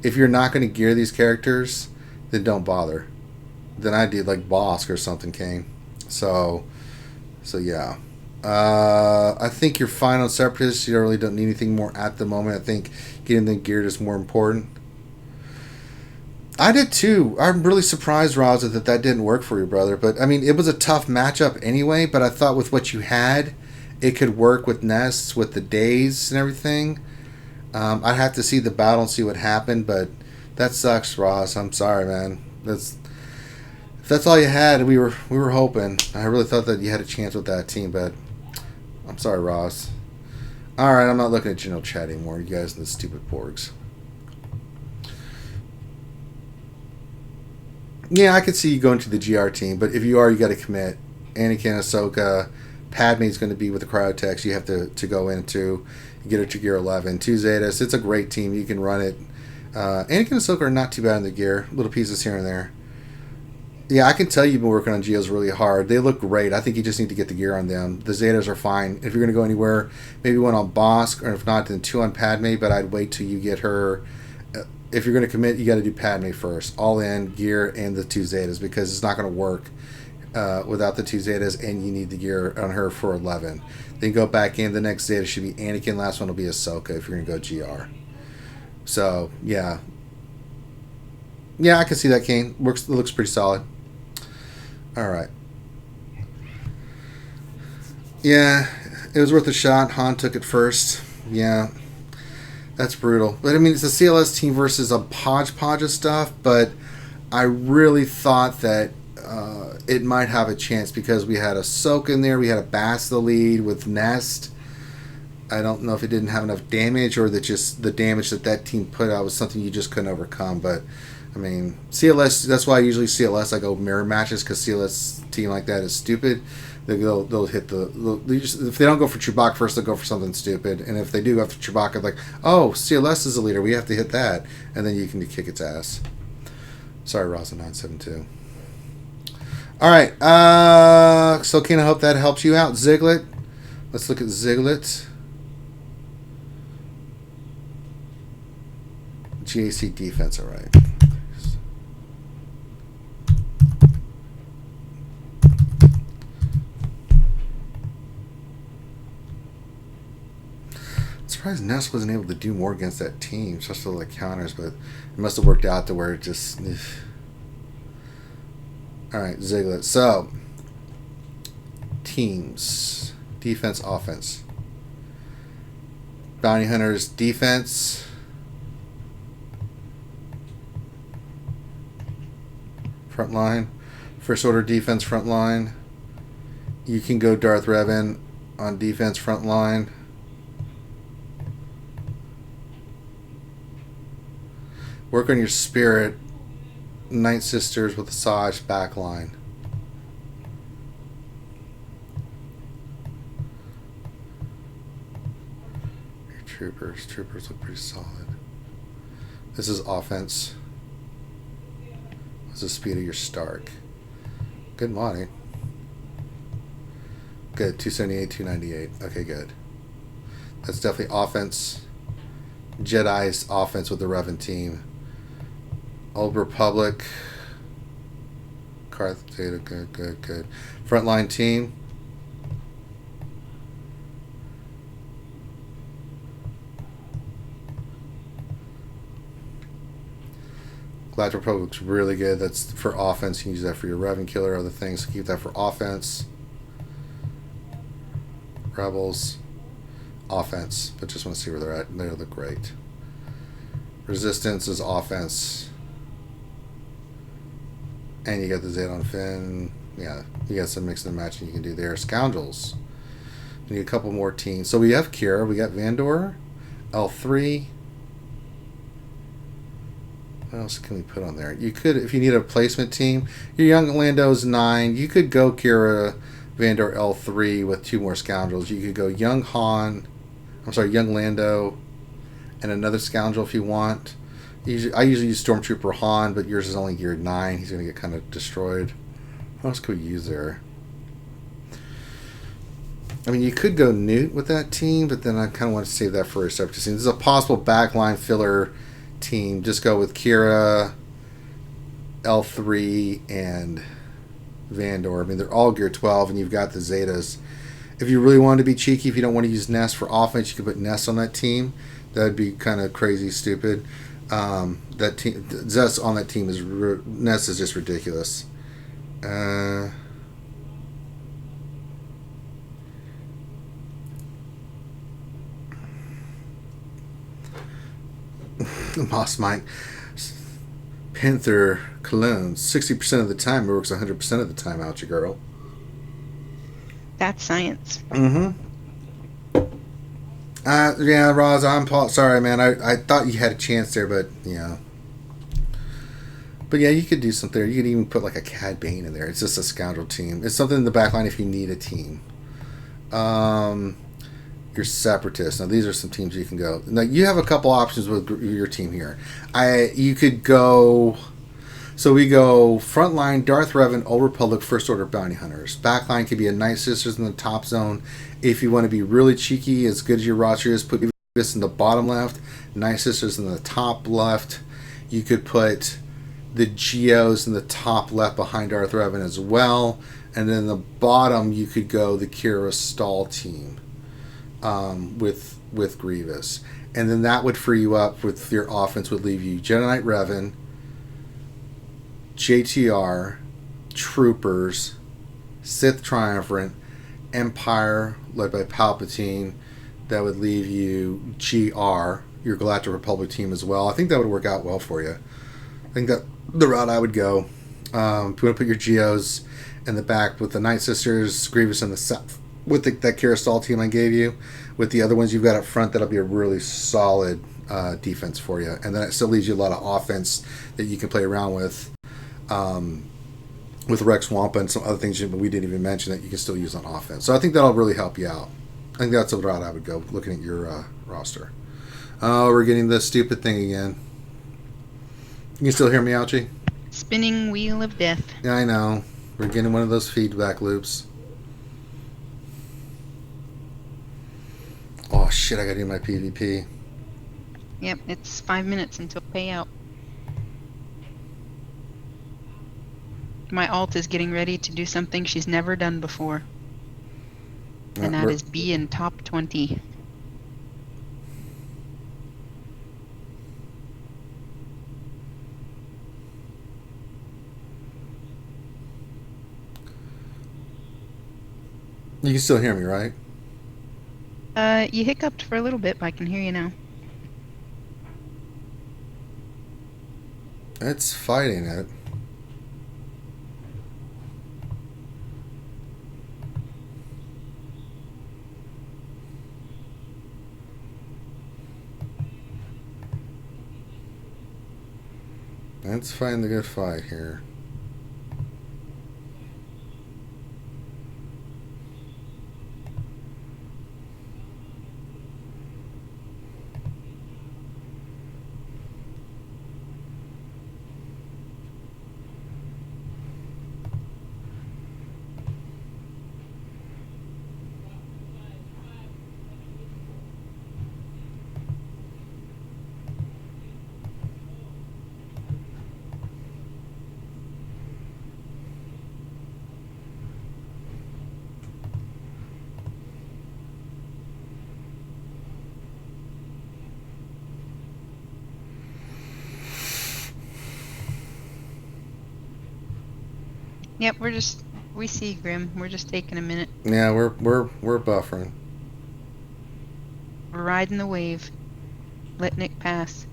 If you're not going to gear these characters, then don't bother. Then I do like Bosk or something, Kane. So yeah. I think you're fine on Separatists. You really don't need anything more at the moment. I think getting them geared is more important. I did too. I'm really surprised, Raza, that didn't work for you, brother. But, I mean, it was a tough matchup anyway, but I thought with what you had, it could work with Nests, with the days and everything. I'd have to see the battle and see what happened, but that sucks, Ross. I'm sorry, man. If that's all you had, we were hoping. I really thought that you had a chance with that team, but I'm sorry, Ross. Alright, I'm not looking at general chat anymore. You guys and the stupid porgs. Yeah, I could see you going to the GR team, but if you are, you got to commit. Anakin, Ahsoka, Padme's going to be with the Cryotex. You have to go into get her to gear 11. 2 Zetas. It's a great team. You can run it. Anakin and Ahsoka are not too bad in the gear. Little pieces here and there. Yeah, I can tell you've been working on Geos really hard. They look great. I think you just need to get the gear on them. The Zetas are fine. If you're going to go anywhere, maybe one on Bosk, or if not, then 2 on Padme, but I'd wait till you get her. If you're going to commit, you got to do Padme first. All in, gear, and the 2 Zetas, because it's not going to work without the 2 Zetas, and you need the gear on her for 11. Then go back in. The next Zeta should be Anakin. Last one will be Ahsoka if you're going to go GR. So, yeah. Yeah, I can see that, Kane. Looks pretty solid. All right. Yeah, it was worth a shot. Han took it first. Yeah, that's brutal. But, I mean, it's a CLS team versus a hodgepodge of stuff, but I really thought that it might have a chance because we had Ahsoka in there. We had a Bass the lead with Nest. I don't know if it didn't have enough damage or that just the damage that team put out was something you just couldn't overcome, but I mean, CLS, that's why I usually CLS, I go mirror matches, because CLS team like that is stupid. They'll hit if they don't go for Chewbacca first, they'll go for something stupid. And if they do go for Chewbacca, like, oh, CLS is the leader, we have to hit that. And then you can kick its ass. Sorry, Rosa972. All right. So, Ken, I hope that helps you out. Ziegler. Let's look at Ziegler. GAC defense, all right. Surprised Ness wasn't able to do more against that team, especially like counters, but it must have worked out to where it just. Alright, Ziegler. So, teams. Defense, offense. Bounty Hunters, defense. Front line. First Order defense, front line. You can go Darth Revan on defense, front line. Work on your spirit. Night Sisters with Asajj back line. Troopers. Troopers look pretty solid. This is offense. What's the speed of your Stark? Good money. Good. 278, 298. Okay, good. That's definitely offense. Jedi's offense with the Revan team. Old Republic. Carth Data. Good, good, good. Frontline team. Galactic Republic's really good. That's for offense. You can use that for your Revan killer, other things. So keep that for offense. Rebels. Offense. But just want to see where they're at. They look great. Resistance is offense. And you got the Zedon Finn. Yeah, you got some mixing and matching you can do there. Scoundrels. We need a couple more teams. So we have Kira. We got Vandor. L3. What else can we put on there? You could, if you need a placement team, your young Lando's 9. You could go Kira, Vandor, L3 with 2 more Scoundrels. You could go young young Lando, and another Scoundrel if you want. I usually use Stormtrooper Han, but yours is only geared 9. He's going to get kind of destroyed. What else could we use there? I mean, you could go Newt with that team, but then I kind of want to save that for a separate team. This is a possible backline filler team. Just go with Kira, L3, and Vandor. I mean, they're all gear 12, and you've got the Zetas. If you really wanted to be cheeky, if you don't want to use Nest for offense, you could put Nest on that team. That'd be kind of crazy stupid. That team, Zest on that team is Nest is just ridiculous. Moss Mike. Panther Cologne. 60% of the time it works 100% of the time out, you girl. That's science. Mm-hmm. Yeah, Roz, I'm sorry, man. I thought you had a chance there, but yeah. But yeah, you could do something there. You could even put like a Cad Bane in there. It's just a Scoundrel team. It's something in the backline if you need a team. Your Separatists. Now these are some teams you can go. Now you have a couple options with your team here. You could go. So we go frontline Darth Revan, Old Republic, First Order Bounty Hunters. Backline could be a Night Sisters in the top zone. If you want to be really cheeky, as good as your roster is, put this in the bottom left, Night Sisters in the top left. You could put the Geos in the top left behind Darth Revan as well. And then the bottom, you could go the Kira Stall team with Grievous. And then that would free you up with your offense, would leave you Jedi Knight Revan, JTR, Troopers, Sith Triumvirate, Empire led by Palpatine. That would leave you GR, your Galactic Republic team as well. I think that would work out well for you. I think that the route I would go. If you want to put your Geos in the back with the Night Sisters, Grievous in the south, with that Kira Stall team I gave you, with the other ones you've got up front, that'll be a really solid defense for you. And then it still leaves you a lot of offense that you can play around with Rex Wampa and some other things we didn't even mention that you can still use on offense. So I think that'll really help you out. I think that's the route I would go, looking at your roster. Oh, we're getting this stupid thing again. You can still hear me, Ouchie? Spinning wheel of death. Yeah, I know. We're getting one of those feedback loops. Oh, shit, I gotta do my PvP. Yep, it's 5 minutes until payout. My alt is getting ready to do something she's never done before. And that is be in top 20. You can still hear me, right? You hiccuped for a little bit, but I can hear you now. It's fighting it. Let's find the good fight here. Yep, we see Grim. We're just taking a minute. Yeah, we're buffering. We're riding the wave. Let Nick pass.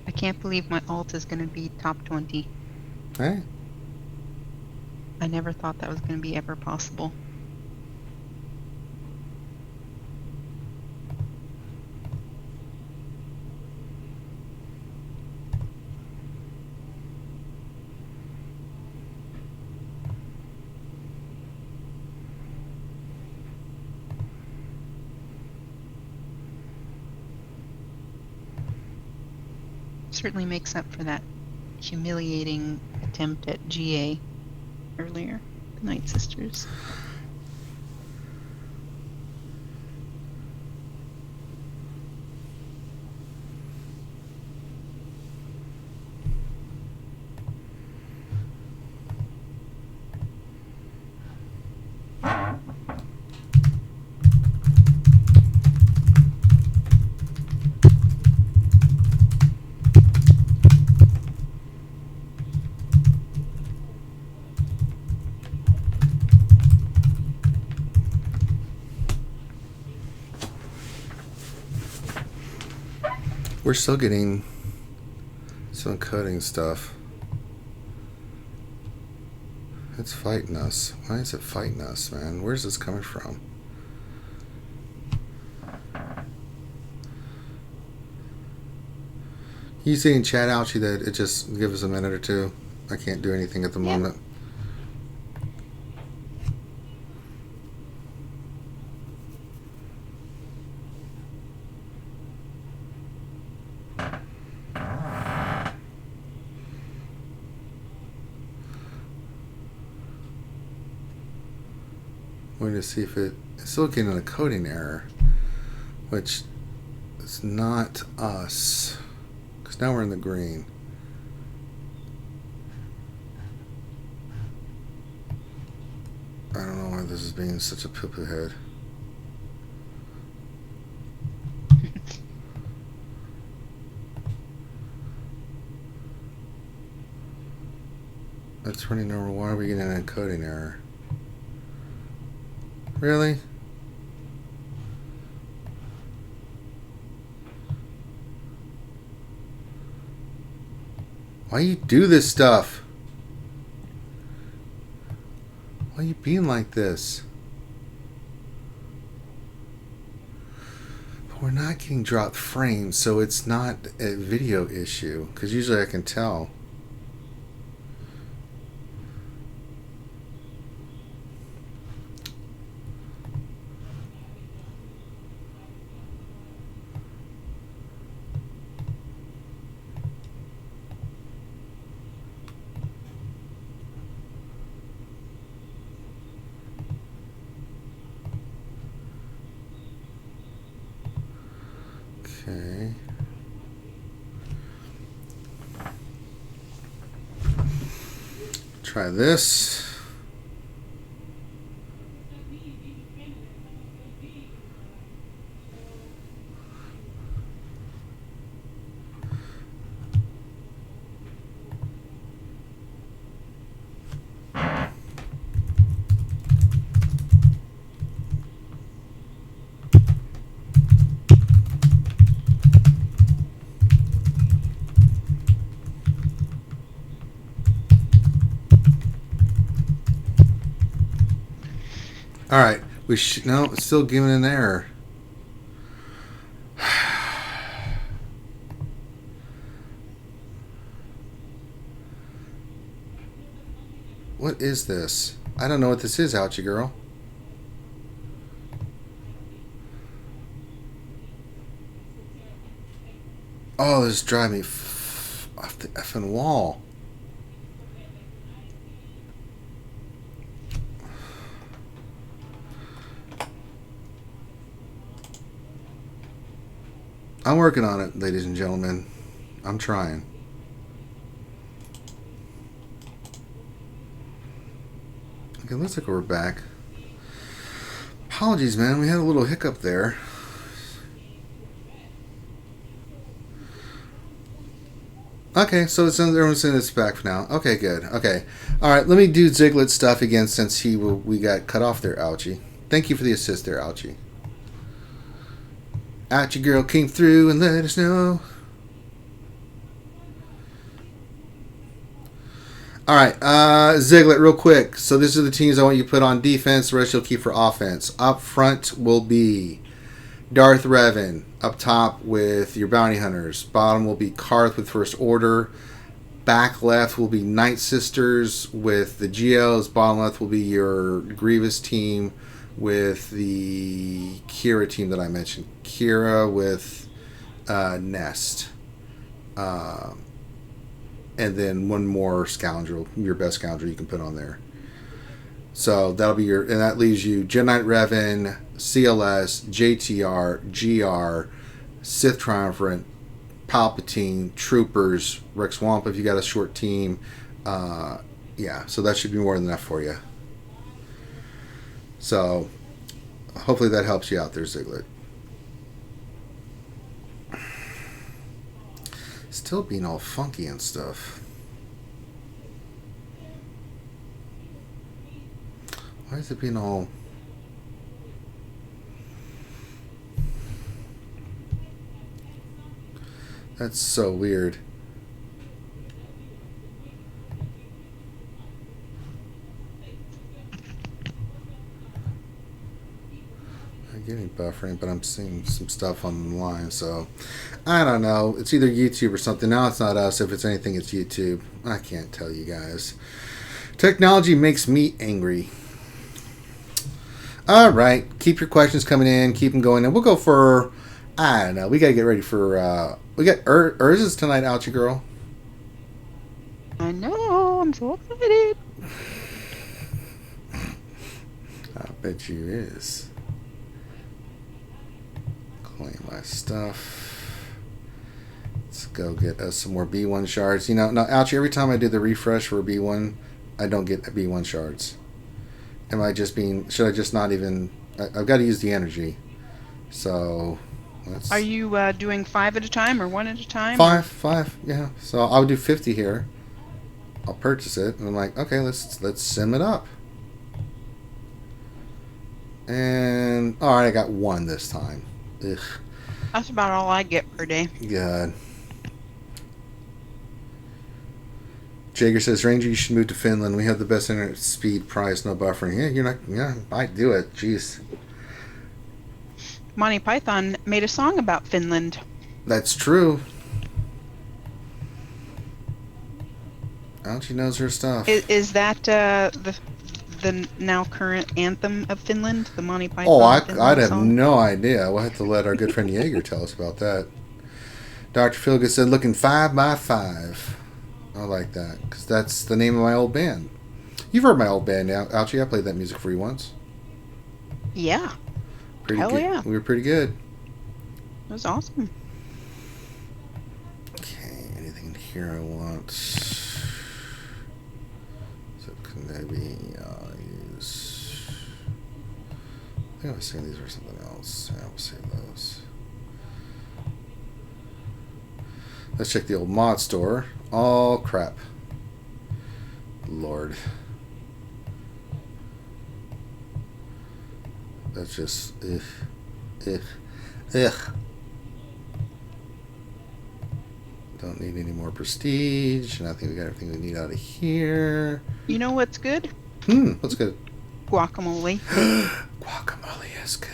I can't believe my alt is going to be top 20. Hey. I never thought that was going to be ever possible. Certainly makes up for that humiliating attempt at GA earlier, the Night Sisters. We're still getting some coding stuff. It's fighting us. Why is it fighting us, man? Where's this coming from? You see in chat, Ouchie, that it just give us a minute or two. I can't do anything at the moment. We're going to see if it's still getting a coding error, which is not us, because now we're in the green. I don't know why this is being such a poo-poo head. That's running over. Why are we getting an encoding error? Really? Why you do this stuff? Why are you being like this? We're not getting dropped frames, so it's not a video issue, because usually I can tell. Okay. Try this. All right, no, it's still giving an error. What is this? I don't know what this is, Ouchie girl. Oh, this is driving me off the effing wall. I'm working on it, ladies and gentlemen. I'm trying. Okay, looks like we're back. Apologies, man. We had a little hiccup there. Okay, so everyone's in its back for now. Okay, good. Okay. All right, let me do Ziegler's stuff again since we got cut off there, Ouchie. Thank you for the assist there, Ouchie. Ouchie girl came through and let us know. All right, Ziegler, real quick. So this are the teams I want you to put on defense. The rest you'll keep for offense. Up front will be Darth Revan. Up top with your bounty hunters. Bottom will be Karth with First Order. Back left will be Night Sisters with the Geos. Bottom left will be your Grievous team with the Kira team that I mentioned. Kira with Nest. And then one more scoundrel, your best scoundrel you can put on there. So that'll be and that leaves you Jedi Knight Revan, CLS, JTR, GR, Sith Triumvirate, Palpatine, Troopers, Rex Wampa if you got a short team. Yeah, so that should be more than enough for you. So hopefully that helps you out there, Ziegler. Still being all funky and stuff. Why is it being all... That's so weird. I'm getting buffering, but I'm seeing some stuff online, so I don't know. It's either YouTube or something. Now it's not us. If it's anything, it's YouTube. I can't tell you guys. Technology makes me angry. All right, keep your questions coming in. Keep them going, and we'll go for... I don't know. We gotta get ready for. We got Urza's tonight, Ouchie girl. I know. I'm so excited. I bet you is. Claim my stuff. Let's go get us some more B1 shards. You know, now, Ouchie, every time I do the refresh for B1, I don't get B1 shards. Am I just being... Should I just not even... I've got to use the energy. So... Are you doing 5 at a time or 1 at a time? Five, yeah. So I'll do 50 here. I'll purchase it, and I'm like, okay, let's sim it up. And all right, I got 1 this time. Ugh. That's about all I get per day. Good. Jaeger says, Ranger, you should move to Finland. We have the best internet speed, price, no buffering. Yeah, you're not. Yeah, I do it. Jeez. Monty Python made a song about Finland. That's true. Ouchie knows her stuff. Is that the now current anthem of Finland, the Monty Python? Oh, I'd have song? no idea. We'll have to let our good friend Jaeger tell us about that. Dr. Philgood said, looking 5 by 5. I like that, because that's the name of my old band. You've heard my old band now, Ouchie. I played that music for you once. Yeah. Pretty Hell good. yeah. We were pretty good. It was awesome. Okay, anything in here I want? So can maybe use... I think I was saying these were something else. Yeah, we'll save those. Let's check the old mod store. Oh, crap. Lord. That's just... Ugh. Don't need any more prestige. And I think we got everything we need out of here. You know what's good? What's good? Guacamole. Guacamole is good.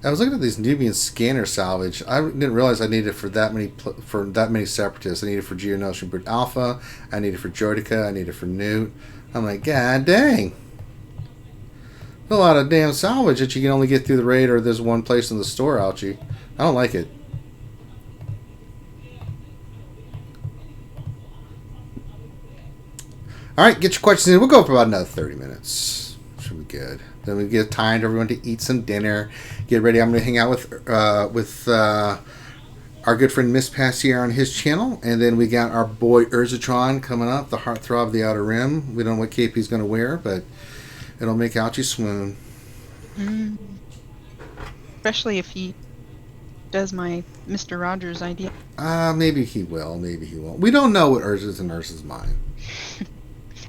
I was looking at these Nubian scanner salvage. I didn't realize I needed it for that many separatists. I needed it for Geonosis Brute Alpha. I needed it for Droidica. I needed it for Newt. I'm like, God dang. A lot of damn salvage that you can only get through the raid or there's one place in the store, Ouchie. I don't like it. Alright, get your questions in. We'll go for about another 30 minutes. Should be good. Then we get time to everyone to eat some dinner. Get ready. I'm going to hang out with our good friend Miss Passier on his channel. And then we got our boy Urzatron coming up, the Heartthrob of the Outer Rim. We don't know what cape he's going to wear, but it'll make Ouchie swoon. Especially if he does my Mr. Rogers idea. Maybe he will. Maybe he won't. We don't know what is in Ursa's mind.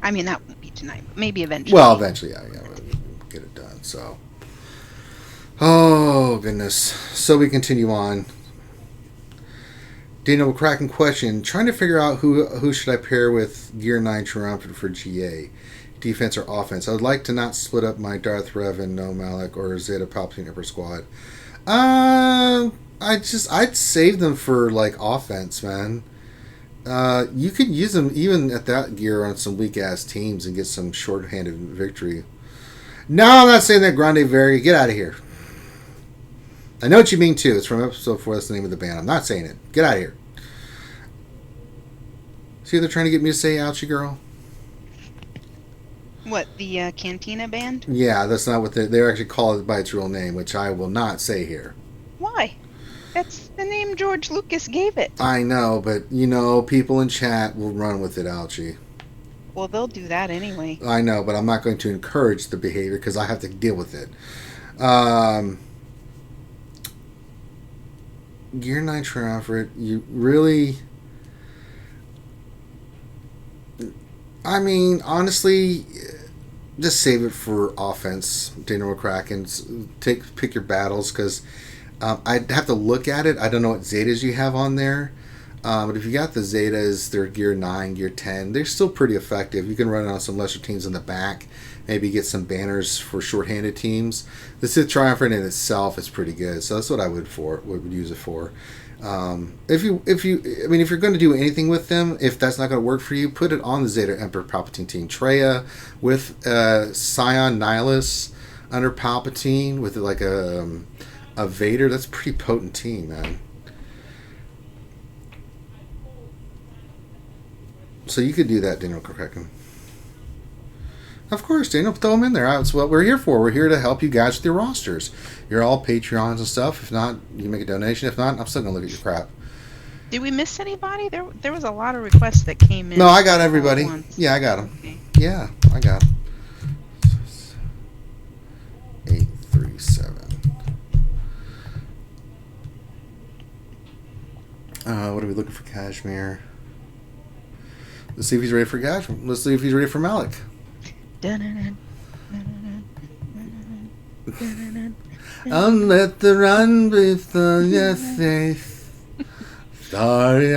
I mean, that won't be tonight. But maybe eventually. Well, eventually, yeah, we'll get it done. So, oh goodness. So we continue on. Daniel cracking question. Trying to figure out who should I pair with Gear 9 Triumphant for GA. Defense or offense. I would like to not split up my Darth Revan, No Malak, or Zeta Palpatine Upper Squad. I'd save them for like offense, man. You could use them even at that gear on some weak ass teams and get some short-handed victory. No, I'm not saying that. Grande Veri, get out of here. I know what you mean too. It's from episode 4. That's the name of the band. I'm not saying it. Get out of here. See, they're trying to get me to say "ouchie girl." What, the Cantina band? Yeah, that's not what they actually call it by its real name, which I will not say here. Why? That's the name George Lucas gave it. I know, but people in chat will run with it, ouchie. Well, they'll do that anyway. I know, but I'm not going to encourage the behavior because I have to deal with it. Gear 9 Triumvirate, you really... I mean, honestly, just save it for offense, Daniel McCracken. Pick your battles, because I'd have to look at it. I don't know what Zetas you have on there. But if you got the Zetas, they're Gear 9, Gear 10. They're still pretty effective. You can run on some lesser teams in the back. Maybe get some banners for shorthanded teams. The Sith Triumvirate in itself is pretty good. So that's what I would use it for. If you're going to do anything with them, if that's not going to work for you, put it on the Zeta Emperor Palpatine team. Traya with Scion Nihilus under Palpatine with like a Vader. That's a pretty potent team, man. So you could do that, Daniel Kraken. Of course, Daniel, throw them in there. That's what we're here for. We're here to help you guys with your rosters. You're all Patreons and stuff. If not, you can make a donation. If not, I'm still going to look at your crap. Did we miss anybody? There was a lot of requests that came in. No, I got everybody. Yeah, I got them. Okay. Yeah, I got them. 837. What are we looking for? Kashmir. Let's see if he's ready for Kashmir. Let's see if he's ready for Malik. I'll let the run before your face. Sorry,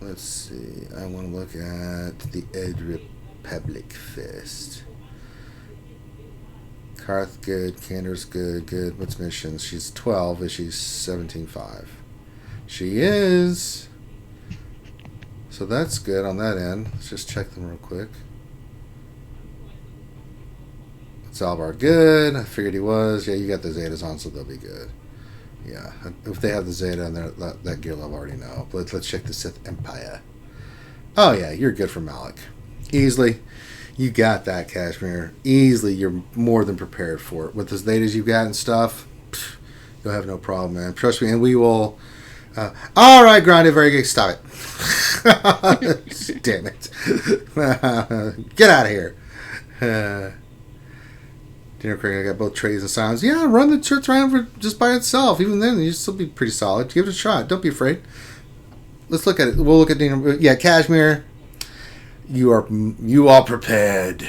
let's see. I want to look at the Ed Republic Fist. Karth good, Kander's good. What's missions? She's 12, is she 17.5? She is. So that's good on that end. Let's just check them real quick. Zalbar good. I figured he was. Yeah, you got the Zetas on, so they'll be good. Yeah, if they have the Zeta and that gear level, I already know. But let's check the Sith Empire. Oh yeah, you're good for Malik. Easily. You got that, Kashmir. Easily, you're more than prepared for it. With the Zetas you've got and stuff, you'll have no problem, man. Trust me, and we will... all right, Grande, very good. Stop it. Damn it. Get out of here. Dinner Craig, I got both trades and sounds. Yeah, run the church triumph just by itself. Even then, you still be pretty solid. Give it a shot. Don't be afraid. Let's look at it. We'll look at Dinner. Yeah, Kashmir. You are prepared.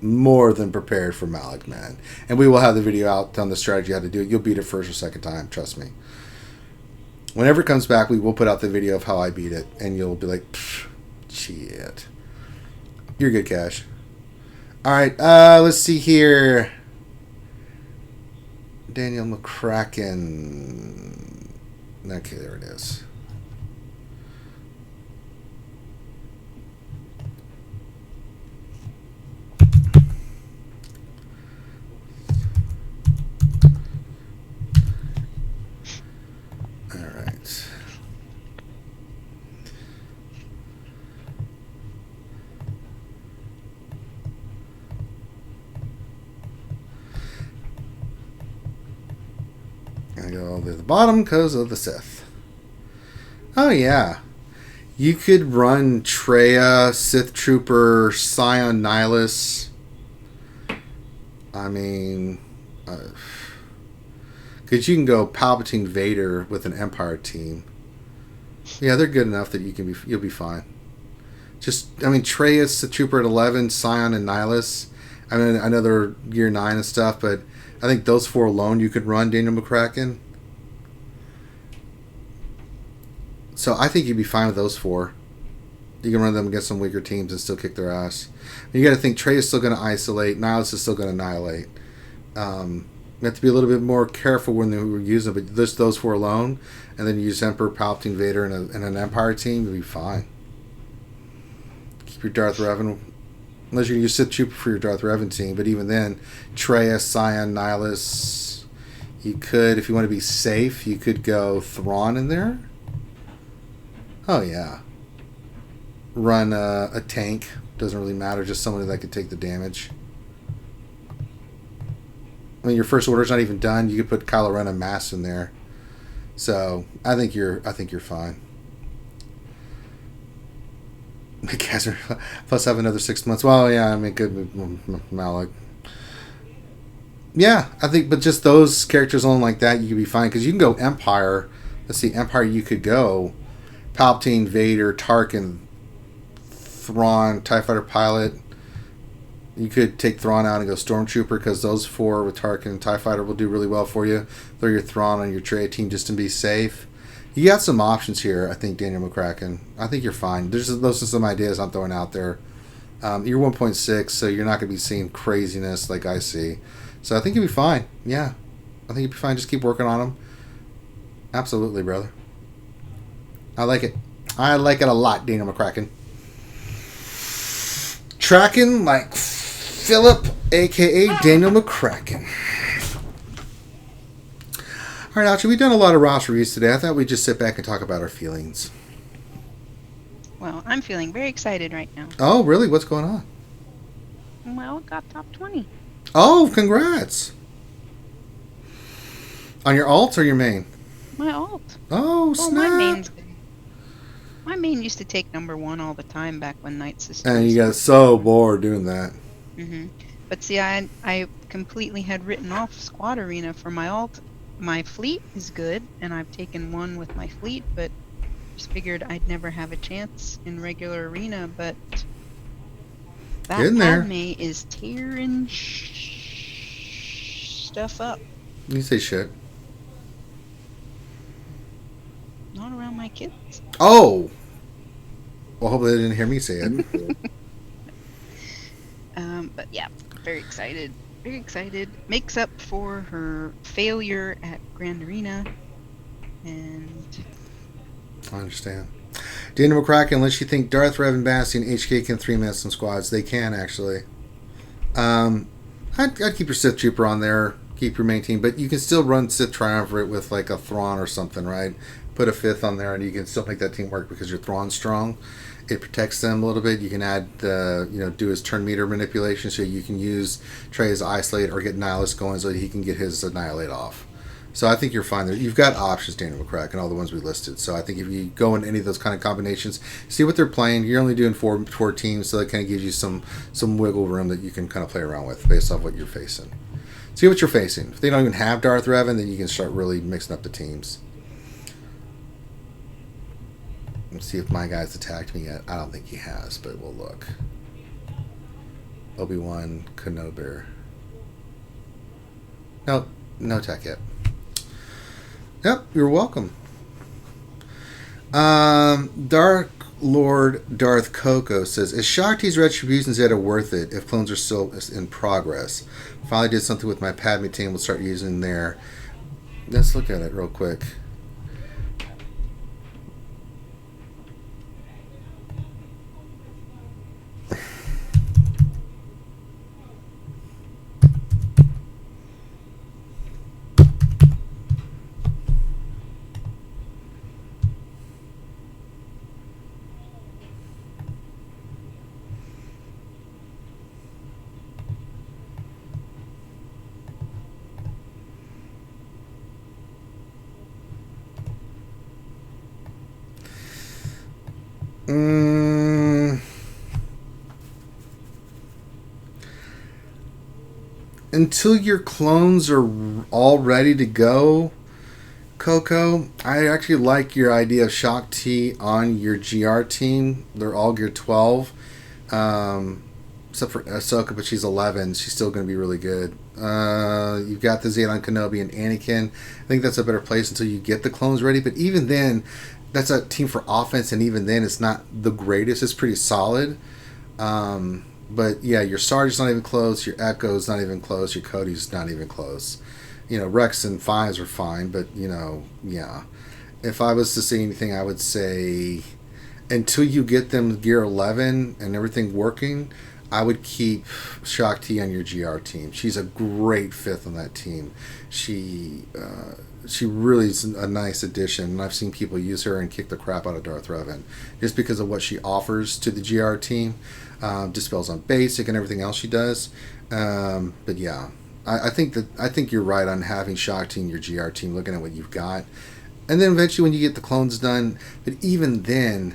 More than prepared for Malik, man. And we will have the video out on the strategy how to do it. You'll beat it first or second time. Trust me. Whenever it comes back, we will put out the video of how I beat it. And you'll be like, shit. You're good, Cash. Alright, let's see here. Daniel McCracken. Okay, there it is. Alright. I go all the way to the bottom because of the Sith. Oh yeah. You could run Traya, Sith Trooper, Scion Nihilus. I mean, because you can go Palpatine Vader with an Empire team. Yeah, they're good enough that you'll be fine. Just, I mean, Treyas, the Trooper at 11, Scion, and Nihilus. I mean, I know they're Gear 9 and stuff, but I think those 4 alone you could run Daniel McCracken. So I think you'd be fine with those 4. You can run them against some weaker teams and still kick their ass. You got to think Trey is still going to isolate. Nihilus is still going to annihilate. You have to be a little bit more careful when they were using them, but just those 4 alone, and then you use Emperor, Palpatine, Vader, and an Empire team, you'll be fine. Keep your Darth Revan, unless you use Sith Trooper for your Darth Revan team, but even then, Treyas, Scion, Nihilus, you could, if you want to be safe, you could go Thrawn in there. Oh, yeah. Run a tank. Doesn't really matter. Just somebody that could take the damage. I mean, your first order's not even done. You could put Kylo Ren and Mass in there. So I think you're fine. Plus have another 6 months. Well, yeah, I mean, good Malik. Yeah, I think, but just those characters alone like that, you could be fine because you can go Empire. Let's see, Empire. You could go Palpatine, Vader, Tarkin, Thrawn, TIE Fighter pilot. You could take Thrawn out and go Stormtrooper because those 4 with Tarkin and TIE Fighter will do really well for you. Throw your Thrawn on your Trey team just to be safe. You got some options here, I think, Daniel McCracken. I think you're fine. Those are some ideas I'm throwing out there. You're 1.6, so you're not going to be seeing craziness like I see. So I think you'll be fine. Yeah. I think you'll be fine. Just keep working on them. Absolutely, brother. I like it. I like it a lot, Daniel McCracken. Tracking like Philip, a.k.a. Daniel McCracken. All right, Archie, we've done a lot of roster reviews today. I thought we'd just sit back and talk about our feelings. Well, I'm feeling very excited right now. Oh, really? What's going on? Well, got top 20. Oh, congrats. On your alt or your main? My alt. Oh, snap. My main used to take number 1 all the time back when Night Sisters. And you got so bored doing that. Mm-hmm. But see, I completely had written off Squad Arena for my alt. My fleet is good, and I've taken 1 with my fleet, but just figured I'd never have a chance in regular arena. But that Padme is tearing stuff up. You say shit. Not around my kids. Oh! Well, hopefully they didn't hear me say it. But yeah, very excited. Very excited. Makes up for her failure at Grand Arena. And I understand. Daniel McCracken, unless you think Darth Revan, Basti, and HK can 3-man some squads, they can actually. I'd keep your Sith Trooper on there, keep your main team, but you can still run Sith Triumvirate with like a Thrawn or something, right? Put a 5th on there, and you can still make that team work because your Thrawn's strong. It protects them a little bit. You can add do his turn meter manipulation, so you can use Trey as isolate or get Nihilus going so he can get his annihilate off. So I think you're fine there. You've got options, Daniel McCracken, all the ones we listed. So I think if you go in any of those kind of combinations, see what they're playing. You're only doing four teams, so that kind of gives you some wiggle room that you can kind of play around with based off what you're facing. See what you're facing. If they don't even have Darth Revan, then you can start really mixing up the teams. Let's see if my guy's attacked me yet. I don't think he has, but we'll look. Obi-Wan Kenobi. Nope, no attack yet. Yep, you're welcome. Dark Lord Darth Coco says, is Shakti's Retribution Zeta worth it if clones are still in progress? Finally did something with my Padme team. We'll start using there. Let's look at it real quick. until your clones are all ready to go, Coco, I actually like your idea of Shock T on your GR team. They're all gear 12. Except for Ahsoka, but she's 11. She's still going to be really good. You've got the Zaylan Kenobi and Anakin. I think that's a better place until you get the clones ready. But even then, that's a team for offense, and even then, it's not the greatest. It's pretty solid. But yeah, your Sarge's not even close. Your Echo's not even close. Your Cody's not even close. Rex and Fives are fine, but yeah. If I was to say anything, I would say until you get them gear 11 and everything working, I would keep Shock T on your GR team. She's a great fifth on that team. She really is a nice addition, and I've seen people use her and kick the crap out of Darth Revan just because of what she offers to the GR team. Dispels on basic and everything else she does. But yeah, I think you're right on having Shock T in your GR team, looking at what you've got, and then eventually when you get the clones done. But even then,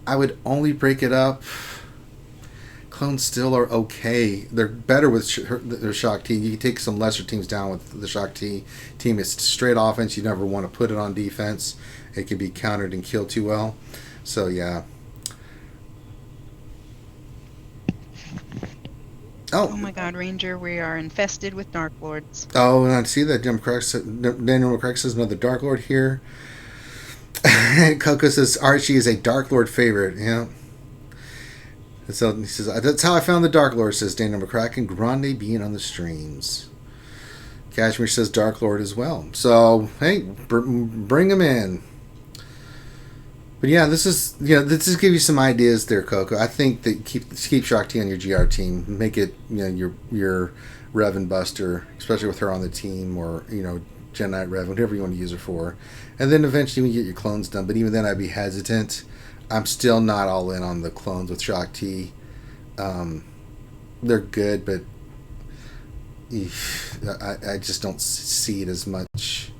I would only break it up. Clones still are okay. They're better with their Shock T. You can take some lesser teams down with the Shock T team. It's straight offense. You never want to put it on defense. It can be countered and killed too well. So yeah. Oh my God, Ranger! We are infested with Dark Lords. Oh, and I see that Daniel McCrack says another Dark Lord here. Coco says Archie is a Dark Lord favorite. Yeah. And so he says, that's how I found the Dark Lord, says Daniel McCracken. Grande being on the streams. Kashmir says Dark Lord as well. So, hey, bring him in. But yeah, this is give you some ideas there, Coco. I think that keep Shock T on your GR team. Make it, your Revan Buster, especially with her on the team, or, Jedi Knight Revan, whatever you want to use her for. And then eventually when you get your clones done. But even then, I'd be hesitant. I'm still not all in on the clones with Shock T. They're good, but I just don't see it as much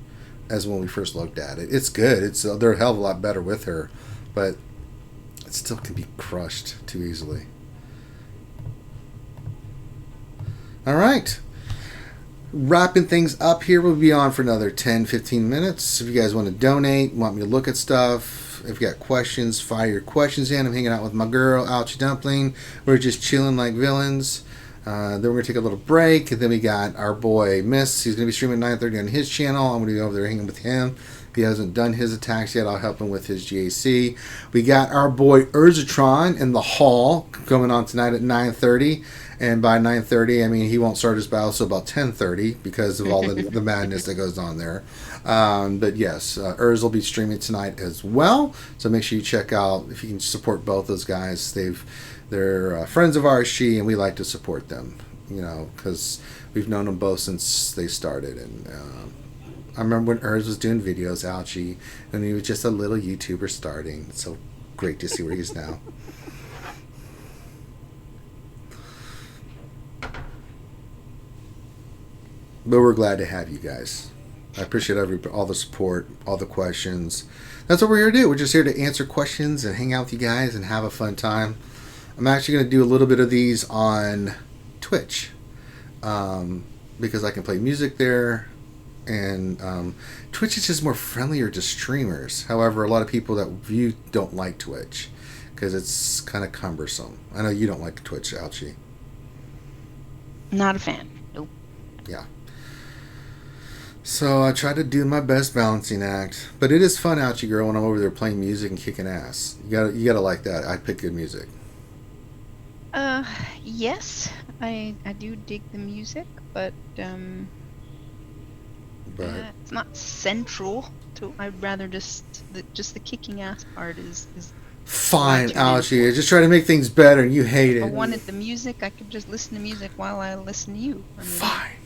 as when we first looked at it. It's good. They're a hell of a lot better with her, but it still can be crushed too easily. All right. Wrapping things up here. We'll be on for another 10-15 minutes. If you guys want to donate, want me to look at stuff, if you got questions, fire your questions in. I'm hanging out with my girl, Ouchie Dumpling. We're just chilling like villains. Then we're going to take a little break. And then we got our boy, Miss. He's going to be streaming at 9:30 on his channel. I'm going to be over there hanging with him. If he hasn't done his attacks yet, I'll help him with his GAC. We got our boy, Urzatron, in the hall coming on tonight at 9:30. And by 9:30, I mean he won't start his battle until about 10:30 because of all the madness that goes on there. But yes, Urz will be streaming tonight as well. So make sure you check out if you can support both those guys. They're friends of RSG, and we like to support them. Because we've known them both since they started. And I remember when Urz was doing videos, Ouchie, and he was just a little YouTuber starting. It's so great to see where he is now. But we're glad to have you guys. I appreciate all the support, all the questions. That's what we're here to do. We're just here to answer questions and hang out with you guys and have a fun time. I'm actually going to do a little bit of these on Twitch because I can play music there. And Twitch is just more friendlier to streamers. However, a lot of people that view don't like Twitch because it's kind of cumbersome. I know you don't like Twitch, Ouchie. Not a fan. Nope. Yeah. So I try to do my best balancing act, but it is fun, Ouchie girl, when I'm over there playing music and kicking ass. You gotta like that. I pick good music. Yes, I do dig the music, but it's not central to. I'd rather just the kicking ass part is. Fine, Ouchie. I just try to make things better, and you hate it. If I wanted the music, I could just listen to music while I listen to you. Fine.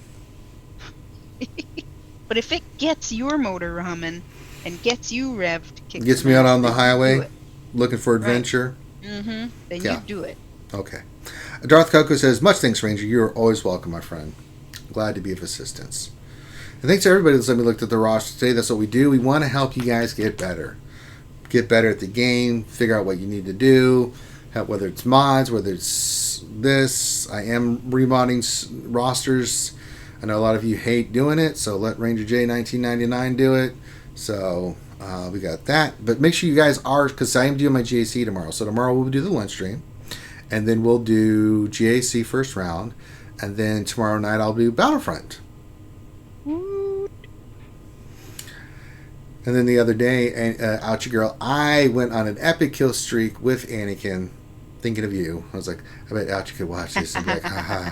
But if it gets your motor humming and gets you revved, gets me out on the highway, looking for adventure. Right. Then you do it. Okay. Darth Coco says, much thanks, Ranger. You are always welcome, my friend. Glad to be of assistance. And thanks to everybody that's let me look at the roster today. That's what we do. We want to help you guys get better. Get better at the game. Figure out what you need to do. Whether it's mods, whether it's this. I am remodding rosters. I know a lot of you hate doing it, so let Ranger J 1999 do it. So we got that. But make sure you guys are, because I am doing my GAC tomorrow. So tomorrow we'll do the lunch stream, and then we'll do GAC first round, and then tomorrow night I'll do Battlefront. And then the other day, Ouchie Girl, I went on an epic kill streak with Anakin, thinking of you. I was like, I bet Ouchie could watch this and be like, haha.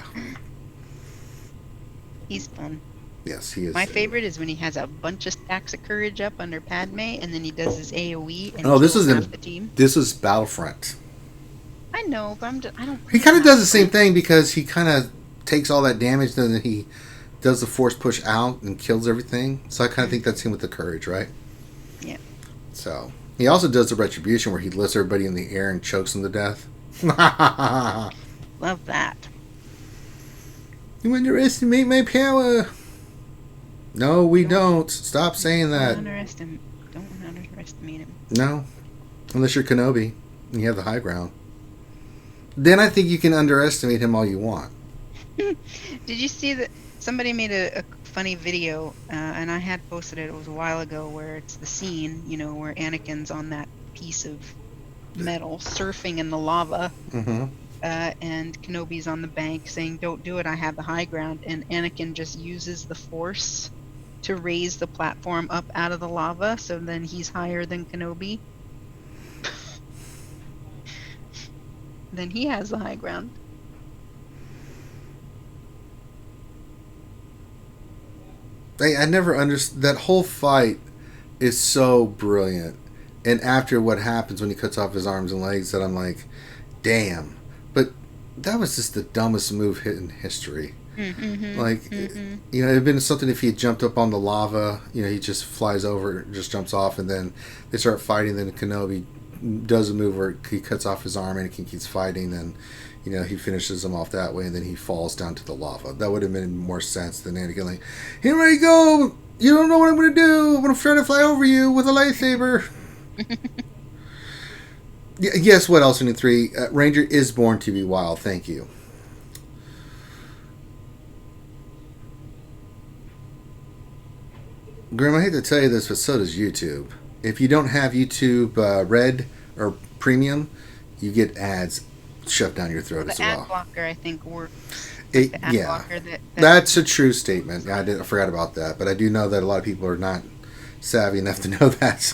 He's fun. Yes, he is. My favorite is when he has a bunch of stacks of courage up under Padme, and then he does his AoE and this kills is half the team. This is Battlefront. I know, but I don't. He kind of does the same thing because he kind of takes all that damage, and then he does the force push out and kills everything. So I kind of think that's him with the courage, right? Yeah. So he also does the retribution where he lifts everybody in the air and chokes them to death. Love that. You underestimate my power. No, we don't. Stop saying that. Don't underestimate him. No, unless you're Kenobi and you have the high ground. Then I think you can underestimate him all you want. Did you see that somebody made a funny video, and I had posted it, it was a while ago, where it's the scene, where Anakin's on that piece of metal surfing in the lava, and Kenobi's on the bank saying, "Don't do it, I have the high ground," and Anakin just uses the Force to raise the platform up out of the lava, so then he's higher than Kenobi. Then he has the high ground. I never understood. That whole fight is so brilliant. And after what happens when he cuts off his arms and legs, that I'm like, damn. But that was just the dumbest move hit in history. It'd been something if he had jumped up on the lava, he just flies over, just jumps off, and then they start fighting. Then Kenobi does a move where he cuts off his arm and he keeps fighting, and he finishes him off that way, and then he falls down to the lava. That would have made more sense than Anakin like, here I go, you don't know what I'm going to do, I'm going to try to fly over you with a lightsaber. Yes, what else in 3? Ranger is born to be wild, thank you. Grim, I hate to tell you this, but so does YouTube. If you don't have YouTube Red or Premium, you get ads shoved down your throat as well. The ad blocker, I think, works. That's a true statement. I forgot about that, but I do know that a lot of people are not savvy enough to know that.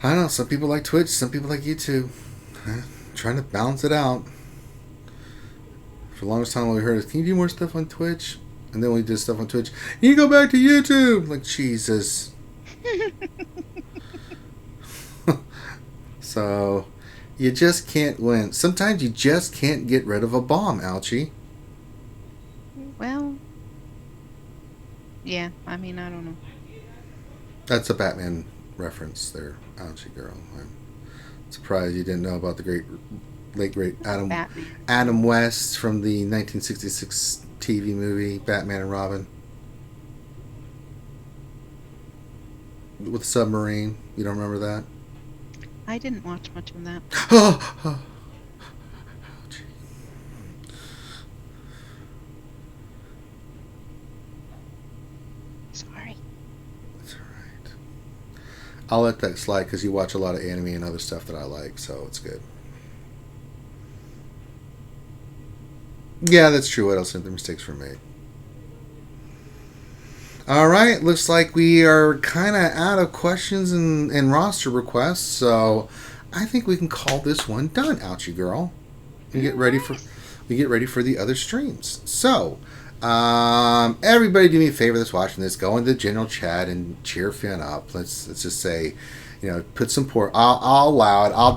I don't know. Some people like Twitch. Some people like YouTube. Trying to balance it out. For the longest time, all we heard is, "Can you do more stuff on Twitch?" And then we did stuff on Twitch. You go back to YouTube. Like, Jesus. So, you just can't win. Sometimes you just can't get rid of a bomb, Ouchie. Well, yeah. I mean, I don't know. That's a Batman reference there, Ouchie Girl. I'm surprised you didn't know about the late great Adam West from the 1966 TV movie Batman and Robin with submarine. You don't remember that? I didn't watch much of that. Sorry. That's all right. I'll let that slide because you watch a lot of anime and other stuff that I like, so it's good. Yeah, that's true. What else? The mistakes were made. All right. Looks like we are kind of out of questions and roster requests, so I think we can call this one done, Ouchie Girl. We get ready for the other streams. So, everybody, do me a favor that's watching this. Go into the general chat and cheer Finn up. Let's just say, put some support. I'll allow it. I'll do.